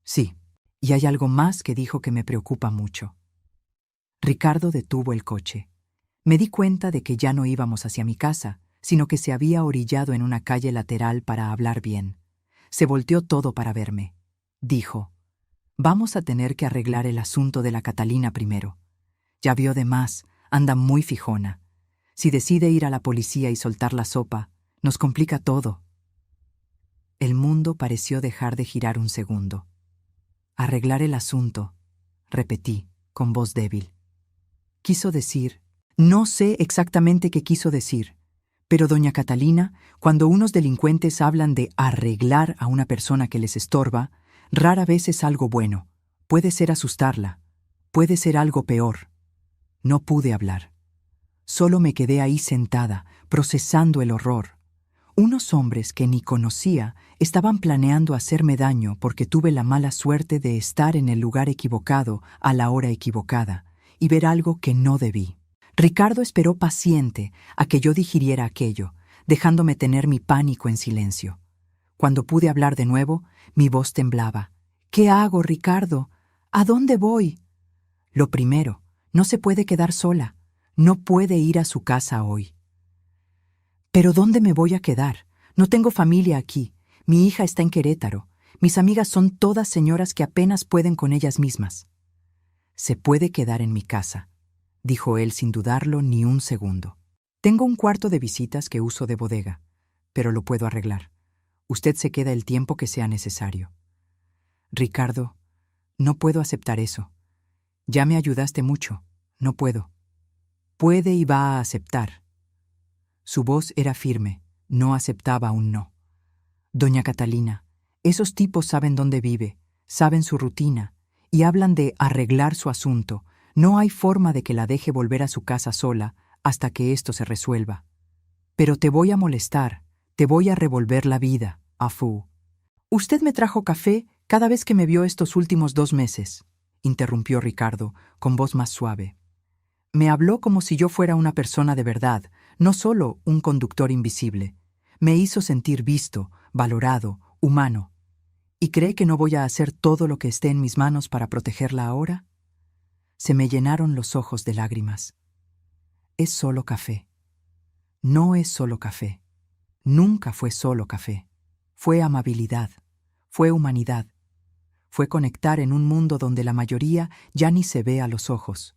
Sí, y hay algo más que dijo que me preocupa mucho. Ricardo detuvo el coche. Me di cuenta de que ya no íbamos hacia mi casa, sino que se había orillado en una calle lateral para hablar bien. Se volteó todo para verme. Dijo, vamos a tener que arreglar el asunto de la Catalina primero. Ya vio de más, anda muy fijona. Si decide ir a la policía y soltar la sopa, nos complica todo. El mundo pareció dejar de girar un segundo. Arreglar el asunto, repetí, con voz débil. Quiso decir, no sé exactamente qué quiso decir, pero doña Catalina, cuando unos delincuentes hablan de arreglar a una persona que les estorba, rara vez es algo bueno. Puede ser asustarla, puede ser algo peor. No pude hablar. Solo me quedé ahí sentada, procesando el horror. Unos hombres que ni conocía estaban planeando hacerme daño porque tuve la mala suerte de estar en el lugar equivocado a la hora equivocada, y ver algo que no debí. Ricardo esperó paciente a que yo digiriera aquello, dejándome tener mi pánico en silencio. Cuando pude hablar de nuevo, mi voz temblaba. «¿Qué hago, Ricardo? ¿A dónde voy?» Lo primero, no se puede quedar sola. No puede ir a su casa hoy. «¿Pero dónde me voy a quedar? No tengo familia aquí. Mi hija está en Querétaro. Mis amigas son todas señoras que apenas pueden con ellas mismas». «Se puede quedar en mi casa», dijo él sin dudarlo ni un segundo. «Tengo un cuarto de visitas que uso de bodega, pero lo puedo arreglar. Usted se queda el tiempo que sea necesario». «Ricardo, no puedo aceptar eso. Ya me ayudaste mucho. No puedo». «Puede y va a aceptar». Su voz era firme, no aceptaba un no. «Doña Catalina, esos tipos saben dónde vive, saben su rutina, y hablan de arreglar su asunto. No hay forma de que la deje volver a su casa sola hasta que esto se resuelva. Pero te voy a molestar, te voy a revolver la vida, Afu». «Usted me trajo café cada vez que me vio estos últimos 2 meses», interrumpió Ricardo, con voz más suave. Me habló como si yo fuera una persona de verdad, no solo un conductor invisible. Me hizo sentir visto, valorado, humano. ¿Y cree que no voy a hacer todo lo que esté en mis manos para protegerla ahora? Se me llenaron los ojos de lágrimas. Es solo café. No es solo café. Nunca fue solo café. Fue amabilidad. Fue humanidad. Fue conectar en un mundo donde la mayoría ya ni se ve a los ojos.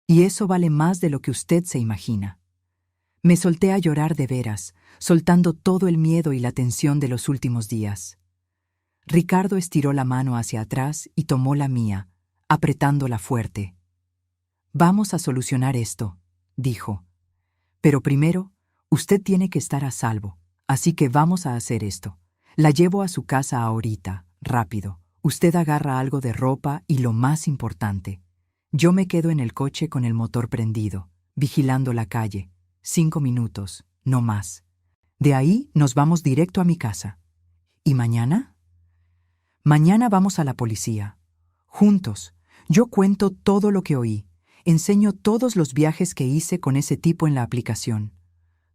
Y eso vale más de lo que usted se imagina. Me solté a llorar de veras, soltando todo el miedo y la tensión de los últimos días. Ricardo estiró la mano hacia atrás y tomó la mía, apretándola fuerte. «Vamos a solucionar esto», dijo. «Pero primero, usted tiene que estar a salvo, así que vamos a hacer esto. La llevo a su casa ahorita, rápido. Usted agarra algo de ropa y lo más importante. Yo me quedo en el coche con el motor prendido, vigilando la calle. 5 minutos, no más. De ahí nos vamos directo a mi casa. ¿Y mañana? Mañana vamos a la policía. Juntos. Yo cuento todo lo que oí. Enseño todos los viajes que hice con ese tipo en la aplicación.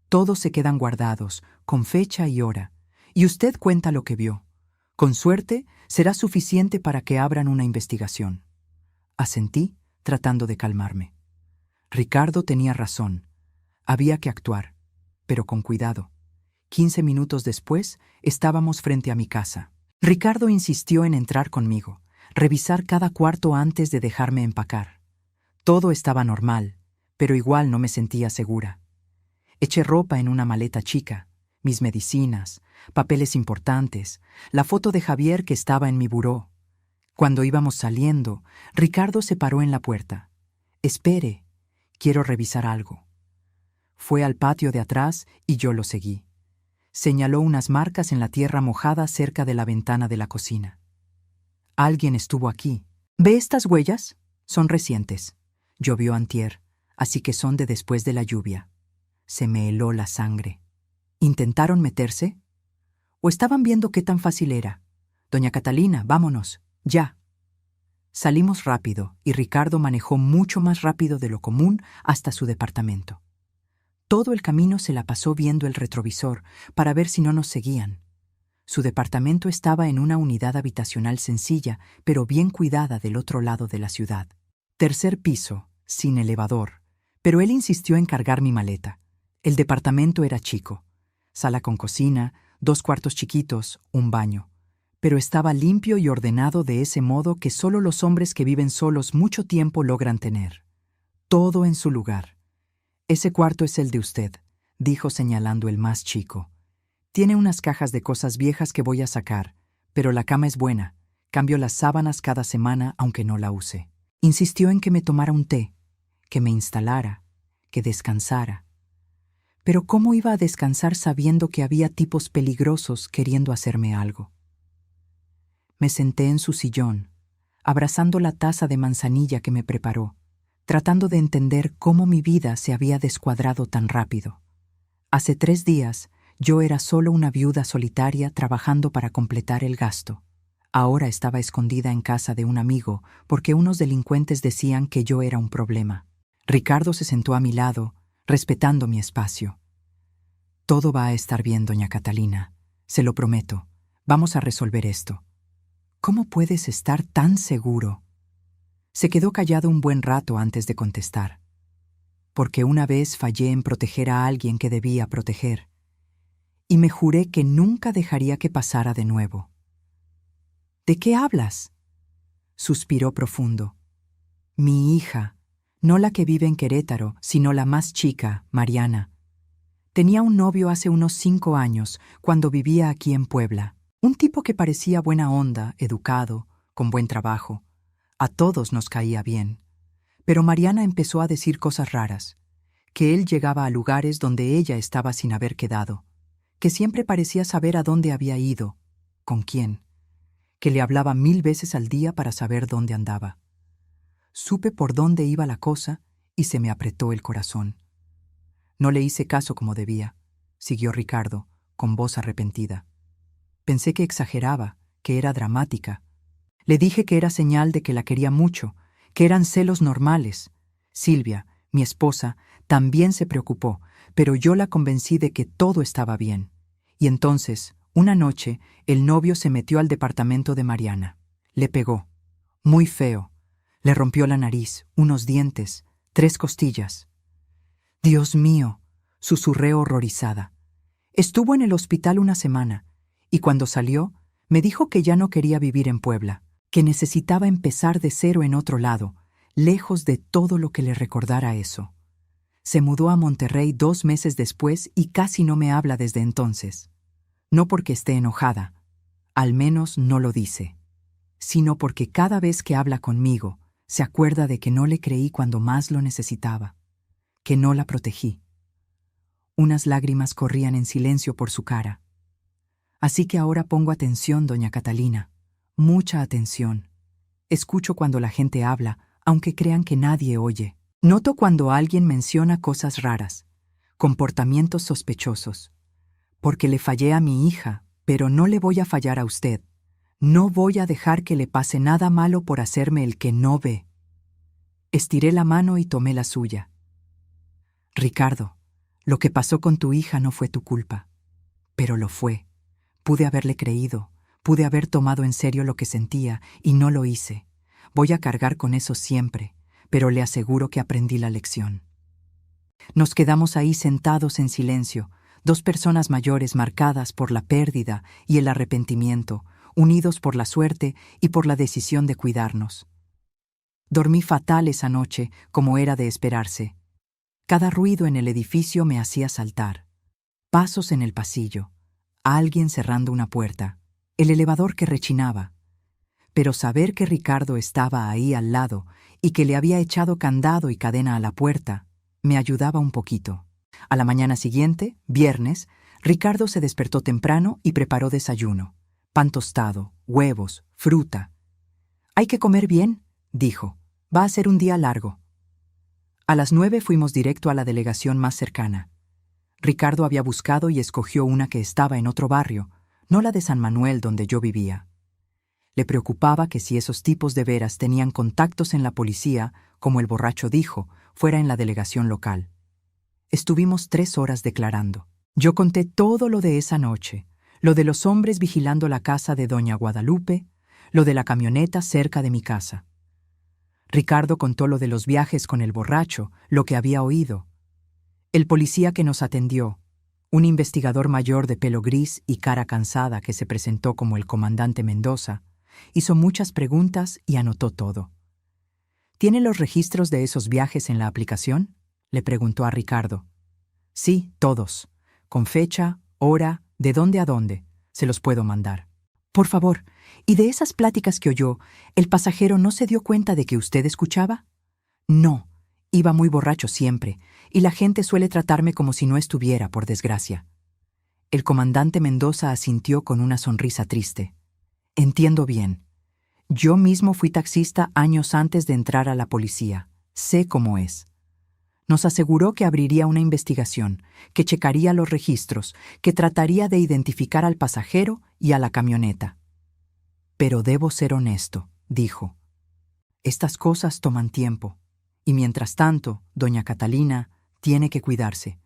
Todos se quedan guardados, con fecha y hora. Y usted cuenta lo que vio. Con suerte, será suficiente para que abran una investigación». Asentí, tratando de calmarme. Ricardo tenía razón. Había que actuar, pero con cuidado. 15 minutos después, estábamos frente a mi casa. Ricardo insistió en entrar conmigo, revisar cada cuarto antes de dejarme empacar. Todo estaba normal, pero igual no me sentía segura. Eché ropa en una maleta chica, mis medicinas, papeles importantes, la foto de Javier que estaba en mi buró. Cuando íbamos saliendo, Ricardo se paró en la puerta. «Espere, quiero revisar algo». Fue al patio de atrás y yo lo seguí. Señaló unas marcas en la tierra mojada cerca de la ventana de la cocina. «Alguien estuvo aquí. ¿Ve estas huellas? Son recientes. Llovió antier, así que son de después de la lluvia». Se me heló la sangre. ¿Intentaron meterse? ¿O estaban viendo qué tan fácil era? «Doña Catalina, vámonos. Ya». Salimos rápido y Ricardo manejó mucho más rápido de lo común hasta su departamento. Todo el camino se la pasó viendo el retrovisor para ver si no nos seguían. Su departamento estaba en una unidad habitacional sencilla, pero bien cuidada del otro lado de la ciudad. 3er piso, sin elevador, pero él insistió en cargar mi maleta. El departamento era chico. Sala con cocina, 2 cuartos chiquitos, un baño. Pero estaba limpio y ordenado de ese modo que solo los hombres que viven solos mucho tiempo logran tener. Todo en su lugar. «Ese cuarto es el de usted», dijo señalando el más chico. «Tiene unas cajas de cosas viejas que voy a sacar, pero la cama es buena. Cambio las sábanas cada semana aunque no la use». Insistió en que me tomara un té, que me instalara, que descansara. Pero ¿cómo iba a descansar sabiendo que había tipos peligrosos queriendo hacerme algo? Me senté en su sillón, abrazando la taza de manzanilla que me preparó, tratando de entender cómo mi vida se había descuadrado tan rápido. Hace 3 días, yo era solo una viuda solitaria trabajando para completar el gasto. Ahora estaba escondida en casa de un amigo porque unos delincuentes decían que yo era un problema. Ricardo se sentó a mi lado, respetando mi espacio. Todo va a estar bien, doña Catalina. Se lo prometo. Vamos a resolver esto. ¿Cómo puedes estar tan seguro? Se quedó callado un buen rato antes de contestar. Porque una vez fallé en proteger a alguien que debía proteger. Y me juré que nunca dejaría que pasara de nuevo. ¿De qué hablas? Suspiró profundo. Mi hija, no la que vive en Querétaro, sino la más chica, Mariana. Tenía un novio hace unos 5 años, cuando vivía aquí en Puebla. Un tipo que parecía buena onda, educado, con buen trabajo. A todos nos caía bien. Pero Mariana empezó a decir cosas raras. Que él llegaba a lugares donde ella estaba sin haber quedado. Que siempre parecía saber a dónde había ido, con quién. Que le hablaba 1000 veces al día para saber dónde andaba. Supe por dónde iba la cosa y se me apretó el corazón. No le hice caso como debía, siguió Ricardo, con voz arrepentida. Pensé que exageraba, que era dramática. Le dije que era señal de que la quería mucho, que eran celos normales. Silvia, mi esposa, también se preocupó, pero yo la convencí de que todo estaba bien. Y entonces, una noche, el novio se metió al departamento de Mariana. Le pegó. Muy feo. Le rompió la nariz, unos dientes, 3 costillas. Dios mío, susurré horrorizada. Estuvo en el hospital una semana, y cuando salió, me dijo que ya no quería vivir en Puebla, que necesitaba empezar de cero en otro lado, lejos de todo lo que le recordara eso. Se mudó a Monterrey 2 meses después y casi no me habla desde entonces. No porque esté enojada, al menos no lo dice, sino porque cada vez que habla conmigo, se acuerda de que no le creí cuando más lo necesitaba, que no la protegí. Unas lágrimas corrían en silencio por su cara. Así que ahora pongo atención, doña Catalina, mucha atención. Escucho cuando la gente habla, aunque crean que nadie oye. Noto cuando alguien menciona cosas raras, comportamientos sospechosos. Porque le fallé a mi hija, pero no le voy a fallar a usted. No voy a dejar que le pase nada malo por hacerme el que no ve. Estiré la mano y tomé la suya. Ricardo, lo que pasó con tu hija no fue tu culpa, pero lo fue. Pude haberle creído, pude haber tomado en serio lo que sentía y no lo hice. Voy a cargar con eso siempre, pero le aseguro que aprendí la lección. Nos quedamos ahí sentados en silencio, 2 personas mayores marcadas por la pérdida y el arrepentimiento, unidos por la suerte y por la decisión de cuidarnos. Dormí fatal esa noche, como era de esperarse. Cada ruido en el edificio me hacía saltar. Pasos en el pasillo, alguien cerrando una puerta, el elevador que rechinaba. Pero saber que Ricardo estaba ahí al lado y que le había echado candado y cadena a la puerta, me ayudaba un poquito. A la mañana siguiente, viernes, Ricardo se despertó temprano y preparó desayuno. Pan tostado, huevos, fruta. «Hay que comer bien», dijo. «Va a ser un día largo». A las 9 fuimos directo a la delegación más cercana. Ricardo había buscado y escogió una que estaba en otro barrio, no la de San Manuel donde yo vivía. Le preocupaba que si esos tipos de veras tenían contactos en la policía, como el borracho dijo, fuera en la delegación local. Estuvimos 3 horas declarando. Yo conté todo lo de esa noche, lo de los hombres vigilando la casa de doña Guadalupe, lo de la camioneta cerca de mi casa. Ricardo contó lo de los viajes con el borracho, lo que había oído. El policía que nos atendió, un investigador mayor de pelo gris y cara cansada que se presentó como el comandante Mendoza, hizo muchas preguntas y anotó todo. ¿Tiene los registros de esos viajes en la aplicación?, le preguntó a Ricardo. Sí, todos. Con fecha, hora, de dónde a dónde. Se los puedo mandar. Por favor, ¿y de esas pláticas que oyó, el pasajero no se dio cuenta de que usted escuchaba? No, iba muy borracho siempre, y la gente suele tratarme como si no estuviera, por desgracia. El comandante Mendoza asintió con una sonrisa triste. Entiendo bien. Yo mismo fui taxista años antes de entrar a la policía. Sé cómo es. Nos aseguró que abriría una investigación, que checaría los registros, que trataría de identificar al pasajero y a la camioneta. Pero debo ser honesto, dijo. Estas cosas toman tiempo. Y mientras tanto, doña Catalina tiene que cuidarse.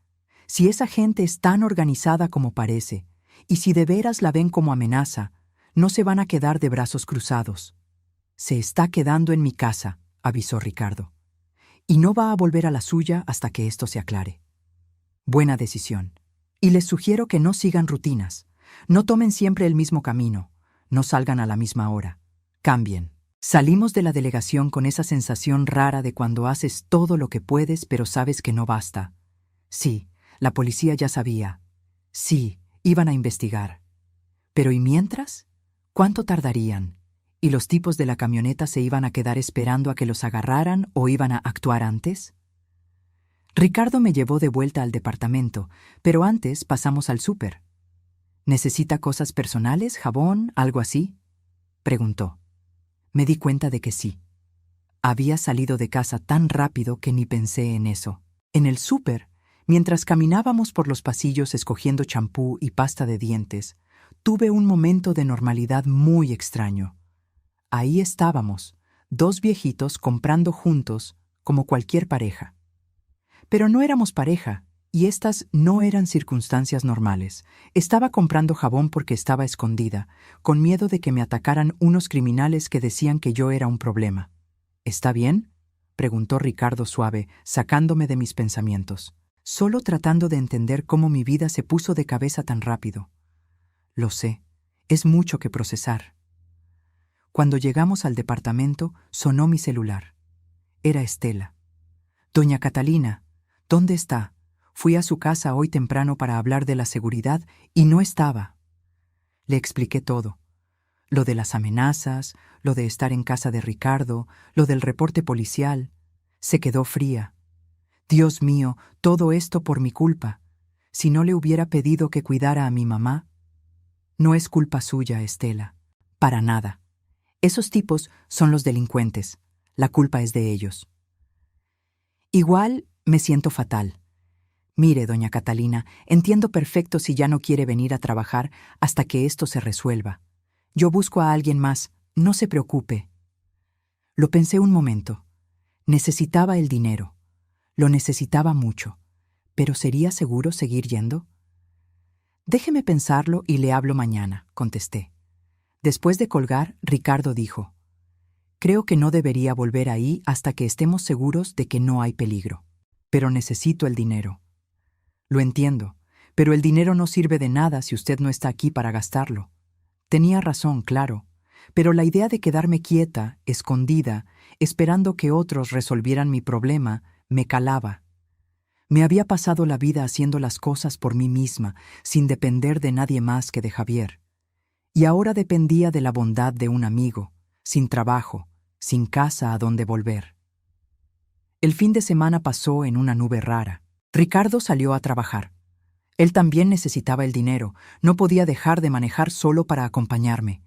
Si esa gente es tan organizada como parece, y si de veras la ven como amenaza, no se van a quedar de brazos cruzados. Se está quedando en mi casa, avisó Ricardo. Y no va a volver a la suya hasta que esto se aclare. Buena decisión. Y les sugiero que no sigan rutinas. No tomen siempre el mismo camino. No salgan a la misma hora. Cambien. Salimos de la delegación con esa sensación rara de cuando haces todo lo que puedes pero sabes que no basta. Sí, la policía ya sabía. Sí, iban a investigar. Pero ¿y mientras? ¿Cuánto tardarían? ¿Y los tipos de la camioneta se iban a quedar esperando a que los agarraran o iban a actuar antes? Ricardo me llevó de vuelta al departamento, pero antes pasamos al súper. ¿Necesita cosas personales, jabón, algo así?, preguntó. Me di cuenta de que sí. Había salido de casa tan rápido que ni pensé en eso. En el súper, mientras caminábamos por los pasillos escogiendo champú y pasta de dientes, tuve un momento de normalidad muy extraño. Ahí estábamos, dos viejitos comprando juntos como cualquier pareja. Pero no éramos pareja, y estas no eran circunstancias normales. Estaba comprando jabón porque estaba escondida, con miedo de que me atacaran unos criminales que decían que yo era un problema. ¿Está bien?, preguntó Ricardo suave, sacándome de mis pensamientos, solo tratando de entender cómo mi vida se puso de cabeza tan rápido. Lo sé, es mucho que procesar. Cuando llegamos al departamento, sonó mi celular. Era Estela. Doña Catalina, ¿dónde está? Fui a su casa hoy temprano para hablar de la seguridad y no estaba. Le expliqué todo. Lo de las amenazas, lo de estar en casa de Ricardo, lo del reporte policial. Se quedó fría. Dios mío, todo esto por mi culpa. Si no le hubiera pedido que cuidara a mi mamá. No es culpa suya, Estela. Para nada. Esos tipos son los delincuentes. La culpa es de ellos. Igual me siento fatal. Mire, doña Catalina, entiendo perfecto si ya no quiere venir a trabajar hasta que esto se resuelva. Yo busco a alguien más, no se preocupe. Lo pensé un momento. Necesitaba el dinero. Lo necesitaba mucho. ¿Pero sería seguro seguir yendo? Déjeme pensarlo y le hablo mañana, contesté. Después de colgar, Ricardo dijo: Creo que no debería volver ahí hasta que estemos seguros de que no hay peligro. Pero necesito el dinero. Lo entiendo, pero el dinero no sirve de nada si usted no está aquí para gastarlo. Tenía razón, claro, pero la idea de quedarme quieta, escondida, esperando que otros resolvieran mi problema, me calaba. Me había pasado la vida haciendo las cosas por mí misma, sin depender de nadie más que de Javier. Y ahora dependía de la bondad de un amigo, sin trabajo, sin casa a donde volver. El fin de semana pasó en una nube rara. Ricardo salió a trabajar. Él también necesitaba el dinero, no podía dejar de manejar solo para acompañarme.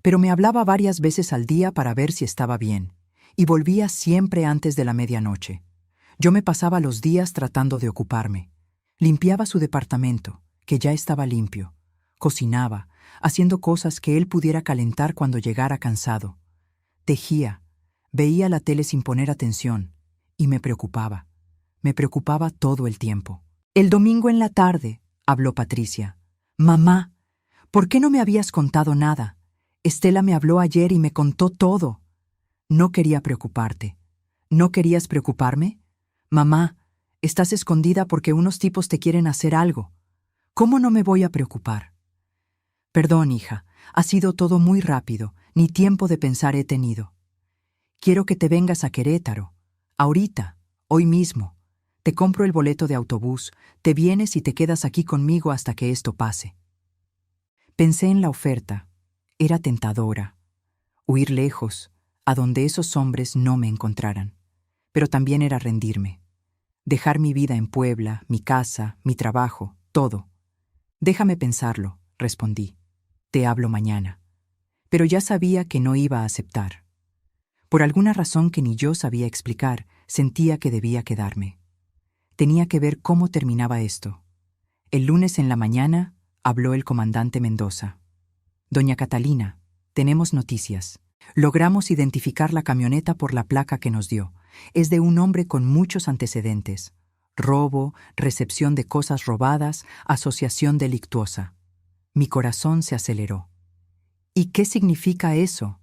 Pero me hablaba varias veces al día para ver si estaba bien, y volvía siempre antes de la medianoche. Yo me pasaba los días tratando de ocuparme. Limpiaba su departamento, que ya estaba limpio. Cocinaba, haciendo cosas que él pudiera calentar cuando llegara cansado. Tejía, veía la tele sin poner atención, y me preocupaba. Me preocupaba todo el tiempo. El domingo en la tarde, habló Patricia. Mamá, ¿por qué no me habías contado nada? Estela me habló ayer y me contó todo. No quería preocuparte. ¿No querías preocuparme? Mamá, estás escondida porque unos tipos te quieren hacer algo. ¿Cómo no me voy a preocupar? Perdón, hija, ha sido todo muy rápido, ni tiempo de pensar he tenido. Quiero que te vengas a Querétaro. Ahorita, hoy mismo. Te compro el boleto de autobús, te vienes y te quedas aquí conmigo hasta que esto pase. Pensé en la oferta. Era tentadora. Huir lejos, a donde esos hombres no me encontraran. Pero también era rendirme. Dejar mi vida en Puebla, mi casa, mi trabajo, todo. Déjame pensarlo, respondí. Te hablo mañana. Pero ya sabía que no iba a aceptar. Por alguna razón que ni yo sabía explicar, sentía que debía quedarme. Tenía que ver cómo terminaba esto. El lunes en la mañana habló el comandante Mendoza. Doña Catalina, Tenemos noticias. Logramos identificar la camioneta por la placa que nos dio. Es de un hombre con muchos antecedentes. Robo, recepción de cosas robadas, asociación delictuosa. Mi corazón se aceleró. ¿Y qué significa eso?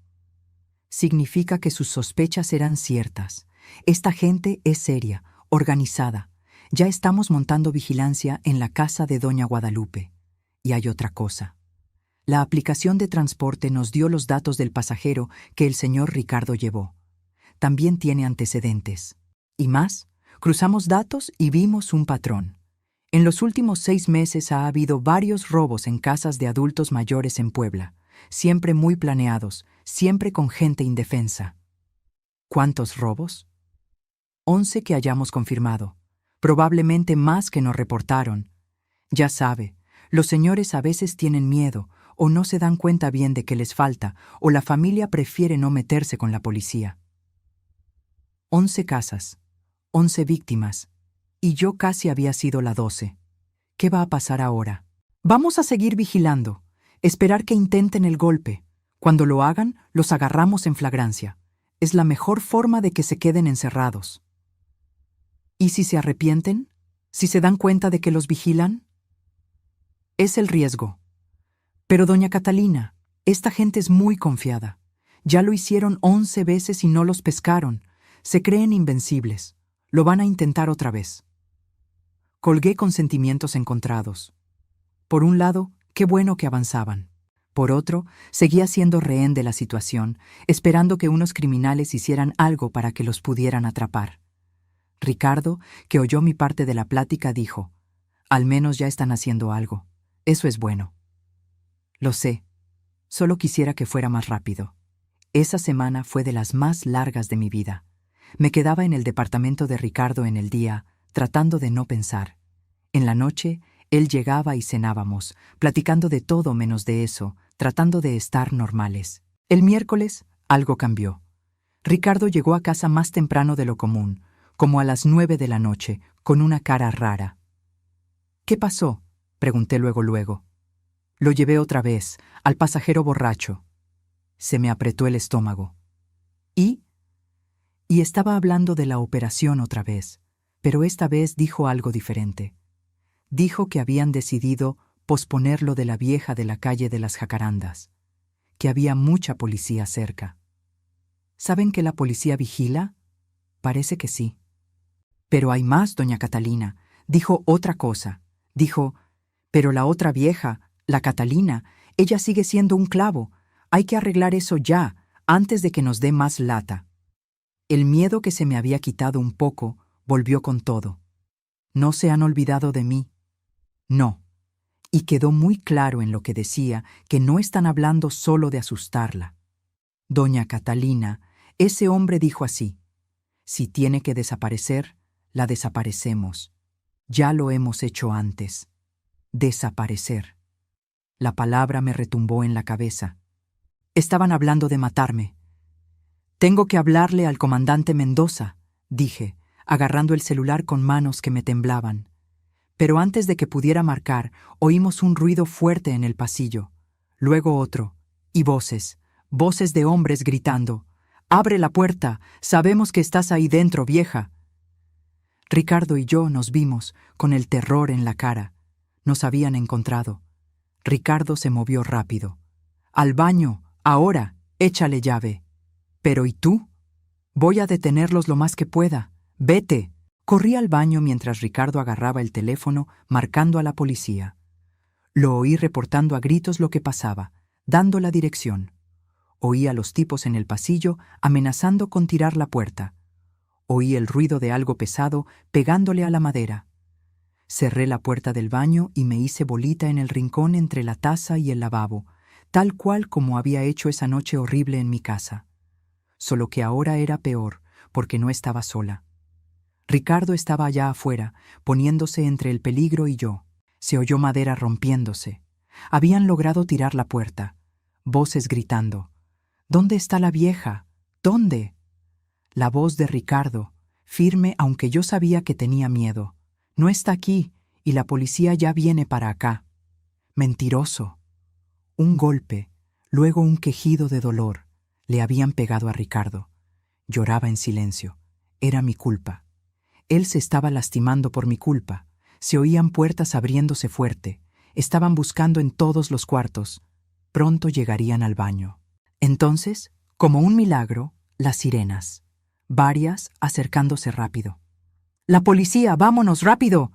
Significa que sus sospechas eran ciertas. Esta gente es seria, organizada. Ya estamos montando vigilancia en la casa de Doña Guadalupe. Y hay otra cosa. La aplicación de transporte nos dio los datos del pasajero que el señor Ricardo llevó. También tiene antecedentes. Y más, cruzamos datos y vimos un patrón. En los últimos 6 meses ha habido varios robos en casas de adultos mayores en Puebla, siempre muy planeados, siempre con gente indefensa. ¿Cuántos robos? 11 que hayamos confirmado, probablemente más que nos reportaron. Ya sabe, los señores a veces tienen miedo o no se dan cuenta bien de que les falta, o la familia prefiere no meterse con la policía. 11 casas, 11 víctimas, y yo casi había sido la 12. ¿Qué va a pasar ahora? Vamos a seguir vigilando, esperar que intenten el golpe. Cuando lo hagan, los agarramos en flagrancia. Es la mejor forma de que se queden encerrados. ¿Y si se arrepienten? ¿Si se dan cuenta de que los vigilan? Es el riesgo. Pero doña Catalina, esta gente es muy confiada. Ya lo hicieron 11 veces y no los pescaron. Se creen invencibles. Lo van a intentar otra vez. Colgué con sentimientos encontrados. Por un lado, qué bueno que avanzaban. Por otro, seguía siendo rehén de la situación, esperando que unos criminales hicieran algo para que los pudieran atrapar. Ricardo, que oyó mi parte de la plática, dijo: «Al menos ya están haciendo algo. Eso es bueno». Lo sé. Solo quisiera que fuera más rápido. Esa semana fue de las más largas de mi vida. Me quedaba en el departamento de Ricardo en el día, tratando de no pensar. En la noche, él llegaba y cenábamos, platicando de todo menos de eso, tratando de estar normales. El miércoles, algo cambió. Ricardo llegó a casa más temprano de lo común, como a las 9 de la noche, con una cara rara. «¿Qué pasó?», pregunté luego. Lo llevé otra vez, al pasajero borracho. Se me apretó el estómago. ¿Y? Y estaba hablando de la operación otra vez, pero esta vez dijo algo diferente. Dijo que habían decidido posponer lo de la vieja de la calle de las Jacarandas, que había mucha policía cerca. ¿Saben que la policía vigila? Parece que sí. Pero hay más, doña Catalina. Dijo otra cosa. Dijo: «Pero la otra vieja, la Catalina, ella sigue siendo un clavo. Hay que arreglar eso ya, antes de que nos dé más lata». El miedo que se me había quitado un poco volvió con todo. No se han olvidado de mí. No. Y quedó muy claro en lo que decía que no están hablando solo de asustarla. Doña Catalina, ese hombre dijo así: «Si tiene que desaparecer, la desaparecemos. Ya lo hemos hecho antes. Desaparecer». La palabra me retumbó en la cabeza. Estaban hablando de matarme. «Tengo que hablarle al comandante Mendoza», dije, agarrando el celular con manos que me temblaban. Pero antes de que pudiera marcar, oímos un ruido fuerte en el pasillo. Luego otro, y voces de hombres gritando: «¡Abre la puerta! Sabemos que estás ahí dentro, vieja». Ricardo y yo nos vimos, con el terror en la cara. Nos habían encontrado. Ricardo se movió rápido. «Al baño, ahora, échale llave». «¿Pero y tú?» «Voy a detenerlos lo más que pueda. Vete». Corrí al baño mientras Ricardo agarraba el teléfono, marcando a la policía. Lo oí reportando a gritos lo que pasaba, dando la dirección. Oí a los tipos en el pasillo amenazando con tirar la puerta. Oí el ruido de algo pesado pegándole a la madera. Cerré la puerta del baño y me hice bolita en el rincón entre la taza y el lavabo, tal cual como había hecho esa noche horrible en mi casa. Solo que ahora era peor, porque no estaba sola. Ricardo estaba allá afuera, poniéndose entre el peligro y yo. Se oyó madera rompiéndose. Habían logrado tirar la puerta. Voces gritando: «¿Dónde está la vieja? ¿Dónde?». La voz de Ricardo, firme aunque yo sabía que tenía miedo: «No está aquí, y la policía ya viene para acá». Mentiroso. Un golpe. Luego un quejido de dolor. Le habían pegado a Ricardo. Lloraba en silencio. Era mi culpa. Él se estaba lastimando por mi culpa. Se oían puertas abriéndose fuerte. Estaban buscando en todos los cuartos. Pronto llegarían al baño. Entonces, como un milagro, las sirenas. Varias acercándose rápido. ¡La policía! ¡Vámonos, rápido!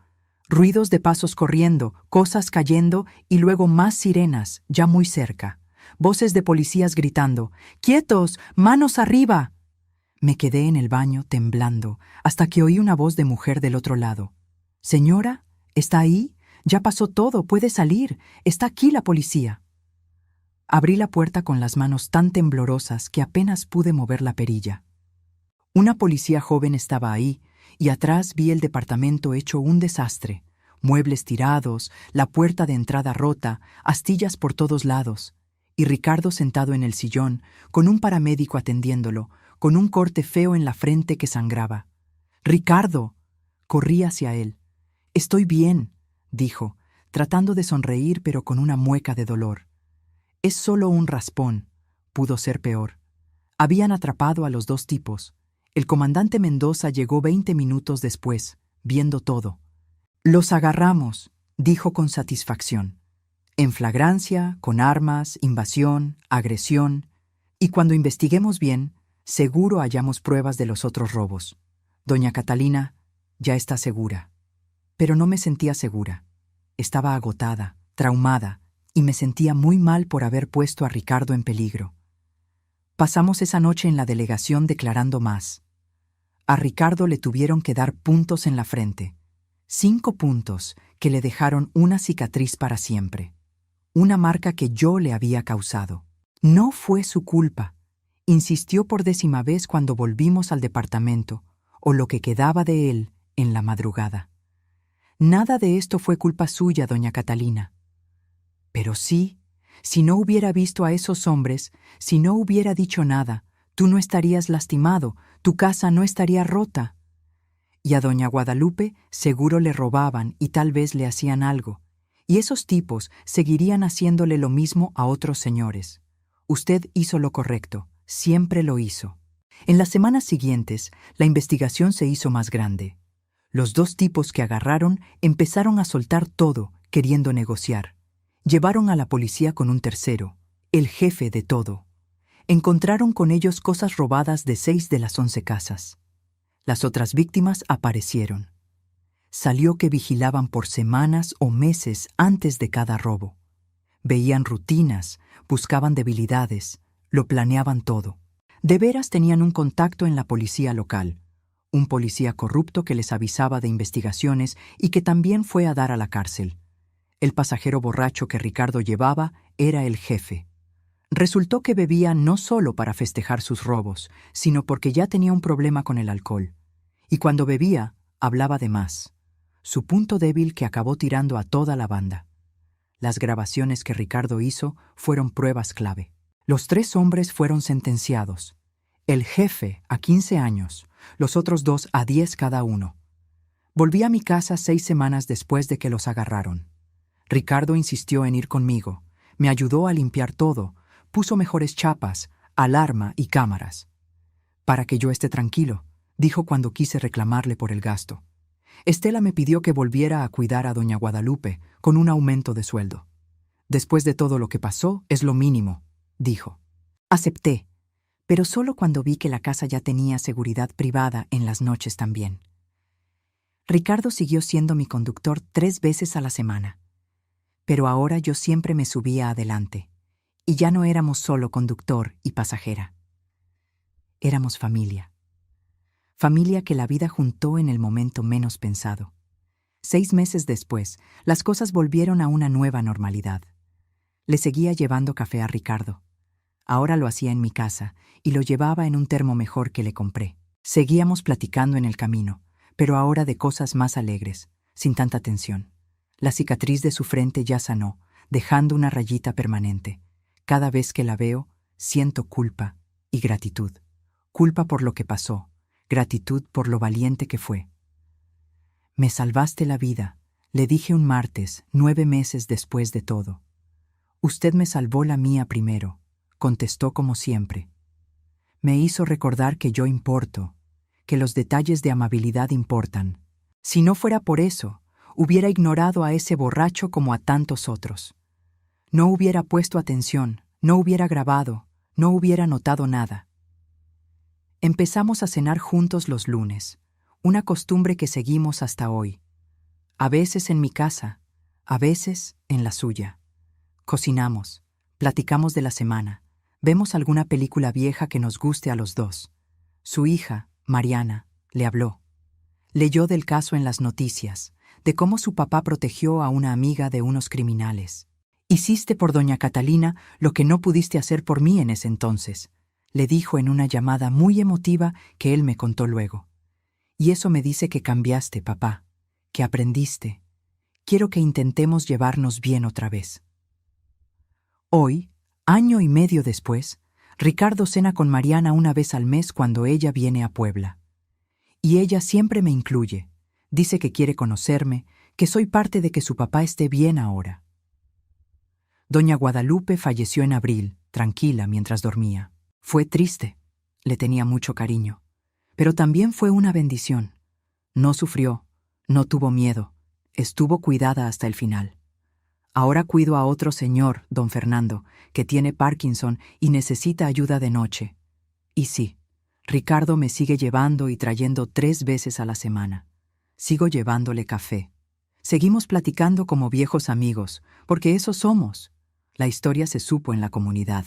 Ruidos de pasos corriendo, cosas cayendo y luego más sirenas, ya muy cerca. Voces de policías gritando: ¡Quietos! ¡Manos arriba! Me quedé en el baño temblando hasta que oí una voz de mujer del otro lado. «Señora, ¿está ahí? Ya pasó todo, puede salir. Está aquí la policía». Abrí la puerta con las manos tan temblorosas que apenas pude mover la perilla. Una policía joven estaba ahí, y atrás vi el departamento hecho un desastre. Muebles tirados, la puerta de entrada rota, astillas por todos lados. Y Ricardo sentado en el sillón, con un paramédico atendiéndolo, con un corte feo en la frente que sangraba. «¡Ricardo!». Corrí hacia él. «Estoy bien», dijo, tratando de sonreír pero con una mueca de dolor. «Es solo un raspón. Pudo ser peor». Habían atrapado a los dos tipos. El comandante Mendoza llegó 20 minutos después, viendo todo. «Los agarramos», dijo con satisfacción. «En flagrancia, con armas, invasión, agresión. Y cuando investiguemos bien, seguro hallamos pruebas de los otros robos. Doña Catalina ya está segura». Pero no me sentía segura. Estaba agotada, traumada, y me sentía muy mal por haber puesto a Ricardo en peligro. Pasamos esa noche en la delegación declarando más. A Ricardo le tuvieron que dar puntos en la frente. 5 puntos que le dejaron una cicatriz para siempre. Una marca que yo le había causado. No fue su culpa. Insistió por 10ª vez cuando volvimos al departamento, o lo que quedaba de él, en la madrugada. Nada de esto fue culpa suya, doña Catalina. Pero sí, si no hubiera visto a esos hombres, si no hubiera dicho nada, tú no estarías lastimado, tu casa no estaría rota. Y a doña Guadalupe seguro le robaban y tal vez le hacían algo. Y esos tipos seguirían haciéndole lo mismo a otros señores. Usted hizo lo correcto, siempre lo hizo. En las semanas siguientes, la investigación se hizo más grande. Los 2 tipos que agarraron empezaron a soltar todo, queriendo negociar. Llevaron a la policía con un tercero, el jefe de todo. Encontraron con ellos cosas robadas de 6 de las 11 casas. Las otras víctimas aparecieron. Salió que vigilaban por semanas o meses antes de cada robo. Veían rutinas, buscaban debilidades, lo planeaban todo. De veras tenían un contacto en la policía local. Un policía corrupto que les avisaba de investigaciones y que también fue a dar a la cárcel. El pasajero borracho que Ricardo llevaba era el jefe. Resultó que bebía no solo para festejar sus robos, sino porque ya tenía un problema con el alcohol. Y cuando bebía, hablaba de más. Su punto débil que acabó tirando a toda la banda. Las grabaciones que Ricardo hizo fueron pruebas clave. Los 3 hombres fueron sentenciados. El jefe a 15 años, los otros 2 a 10 cada uno. Volví a mi casa 6 semanas después de que los agarraron. Ricardo insistió en ir conmigo. Me ayudó a limpiar todo, puso mejores chapas, alarma y cámaras. «Para que yo esté tranquilo», dijo cuando quise reclamarle por el gasto. Estela me pidió que volviera a cuidar a doña Guadalupe con un aumento de sueldo. «Después de todo lo que pasó, es lo mínimo», dijo. Acepté, pero solo cuando vi que la casa ya tenía seguridad privada en las noches también. Ricardo siguió siendo mi conductor 3 veces a la semana. Pero ahora yo siempre me subía adelante, y ya no éramos solo conductor y pasajera. Éramos familia. Familia que la vida juntó en el momento menos pensado. 6 meses después, las cosas volvieron a una nueva normalidad. Le seguía llevando café a Ricardo. Ahora lo hacía en mi casa y lo llevaba en un termo mejor que le compré. Seguíamos platicando en el camino, pero ahora de cosas más alegres, sin tanta tensión. La cicatriz de su frente ya sanó, dejando una rayita permanente. Cada vez que la veo, siento culpa y gratitud. Culpa por lo que pasó, gratitud por lo valiente que fue. «Me salvaste la vida», le dije un martes, 9 meses después de todo. «Usted me salvó la mía primero», contestó como siempre. Me hizo recordar que yo importo, que los detalles de amabilidad importan. Si no fuera por eso, hubiera ignorado a ese borracho como a tantos otros. No hubiera puesto atención, no hubiera grabado, no hubiera notado nada. Empezamos a cenar juntos los lunes, una costumbre que seguimos hasta hoy. A veces en mi casa, a veces en la suya. Cocinamos, platicamos de la semana, vemos alguna película vieja que nos guste a los dos. Su hija, Mariana, le habló. Leyó del caso en las noticias, de cómo su papá protegió a una amiga de unos criminales. Hiciste por doña Catalina lo que no pudiste hacer por mí en ese entonces, le dijo en una llamada muy emotiva que él me contó luego. Y eso me dice que cambiaste, papá, que aprendiste. Quiero que intentemos llevarnos bien otra vez. Hoy, año y medio después, Ricardo cena con Mariana una vez al mes cuando ella viene a Puebla. Y ella siempre me incluye. Dice que quiere conocerme, que soy parte de que su papá esté bien ahora. Doña Guadalupe falleció en abril, tranquila mientras dormía. Fue triste, le tenía mucho cariño, pero también fue una bendición. No sufrió, no tuvo miedo, estuvo cuidada hasta el final. Ahora cuido a otro señor, don Fernando, que tiene Parkinson y necesita ayuda de noche. Y sí, Ricardo me sigue llevando y trayendo 3 veces a la semana. Sigo llevándole café. Seguimos platicando como viejos amigos, porque eso somos. La historia se supo en la comunidad.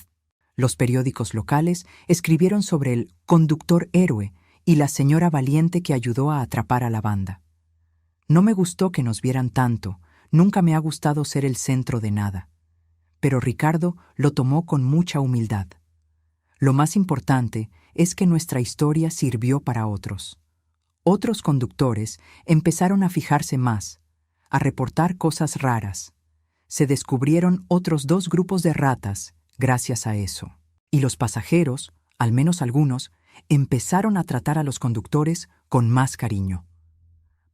Los periódicos locales escribieron sobre el conductor héroe y la señora valiente que ayudó a atrapar a la banda. No me gustó que nos vieran tanto, nunca me ha gustado ser el centro de nada. Pero Ricardo lo tomó con mucha humildad. Lo más importante es que nuestra historia sirvió para otros. Otros conductores empezaron a fijarse más, a reportar cosas raras. Se descubrieron otros 2 grupos de ratas gracias a eso. Y los pasajeros, al menos algunos, empezaron a tratar a los conductores con más cariño.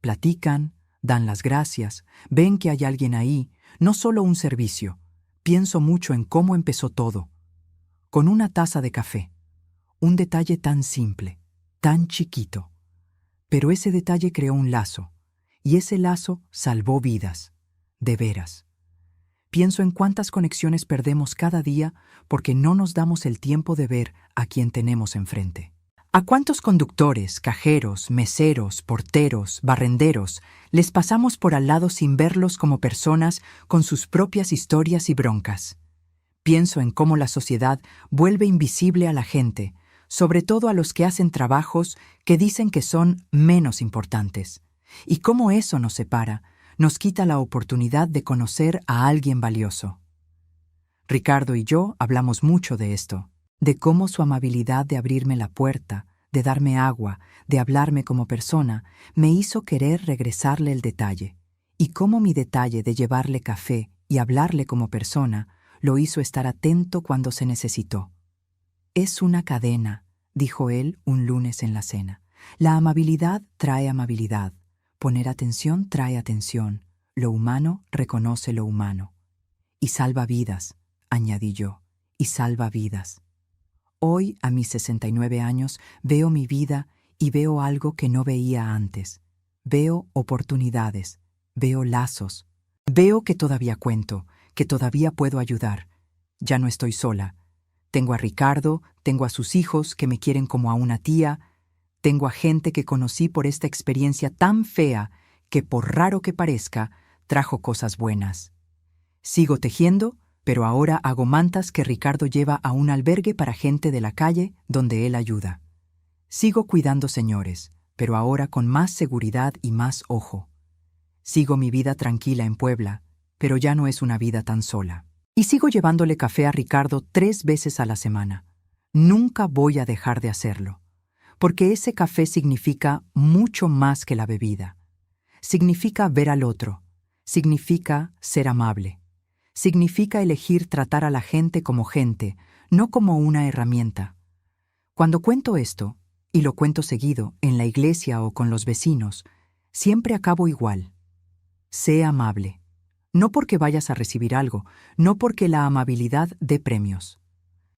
Platican, dan las gracias, ven que hay alguien ahí, no solo un servicio. Pienso mucho en cómo empezó todo. Con una taza de café. Un detalle tan simple, tan chiquito. Pero ese detalle creó un lazo, y ese lazo salvó vidas. De veras. Pienso en cuántas conexiones perdemos cada día porque no nos damos el tiempo de ver a quien tenemos enfrente. ¿A cuántos conductores, cajeros, meseros, porteros, barrenderos les pasamos por al lado sin verlos como personas con sus propias historias y broncas? Pienso en cómo la sociedad vuelve invisible a la gente, sobre todo a los que hacen trabajos que dicen que son menos importantes, y cómo eso nos separa, nos quita la oportunidad de conocer a alguien valioso. Ricardo y yo hablamos mucho de esto, de cómo su amabilidad de abrirme la puerta, de darme agua, de hablarme como persona, me hizo querer regresarle el detalle, y cómo mi detalle de llevarle café y hablarle como persona lo hizo estar atento cuando se necesitó. Es una cadena, dijo él un lunes en la cena. La amabilidad trae amabilidad. Poner atención trae atención. Lo humano reconoce lo humano. Y salva vidas, añadí yo, y salva vidas. Hoy, a mis 69 años, veo mi vida y veo algo que no veía antes. Veo oportunidades, veo lazos. Veo que todavía cuento, que todavía puedo ayudar. Ya no estoy sola. Tengo a Ricardo, tengo a sus hijos que me quieren como a una tía, tengo a gente que conocí por esta experiencia tan fea que, por raro que parezca, trajo cosas buenas. Sigo tejiendo, pero ahora hago mantas que Ricardo lleva a un albergue para gente de la calle donde él ayuda. Sigo cuidando señores, pero ahora con más seguridad y más ojo. Sigo mi vida tranquila en Puebla, pero ya no es una vida tan sola. Y sigo llevándole café a Ricardo 3 veces a la semana. Nunca voy a dejar de hacerlo, porque ese café significa mucho más que la bebida. Significa ver al otro, significa ser amable, significa elegir tratar a la gente como gente, no como una herramienta. Cuando cuento esto, y lo cuento seguido en la iglesia o con los vecinos, siempre acabo igual. Sé amable. No porque vayas a recibir algo, no porque la amabilidad dé premios.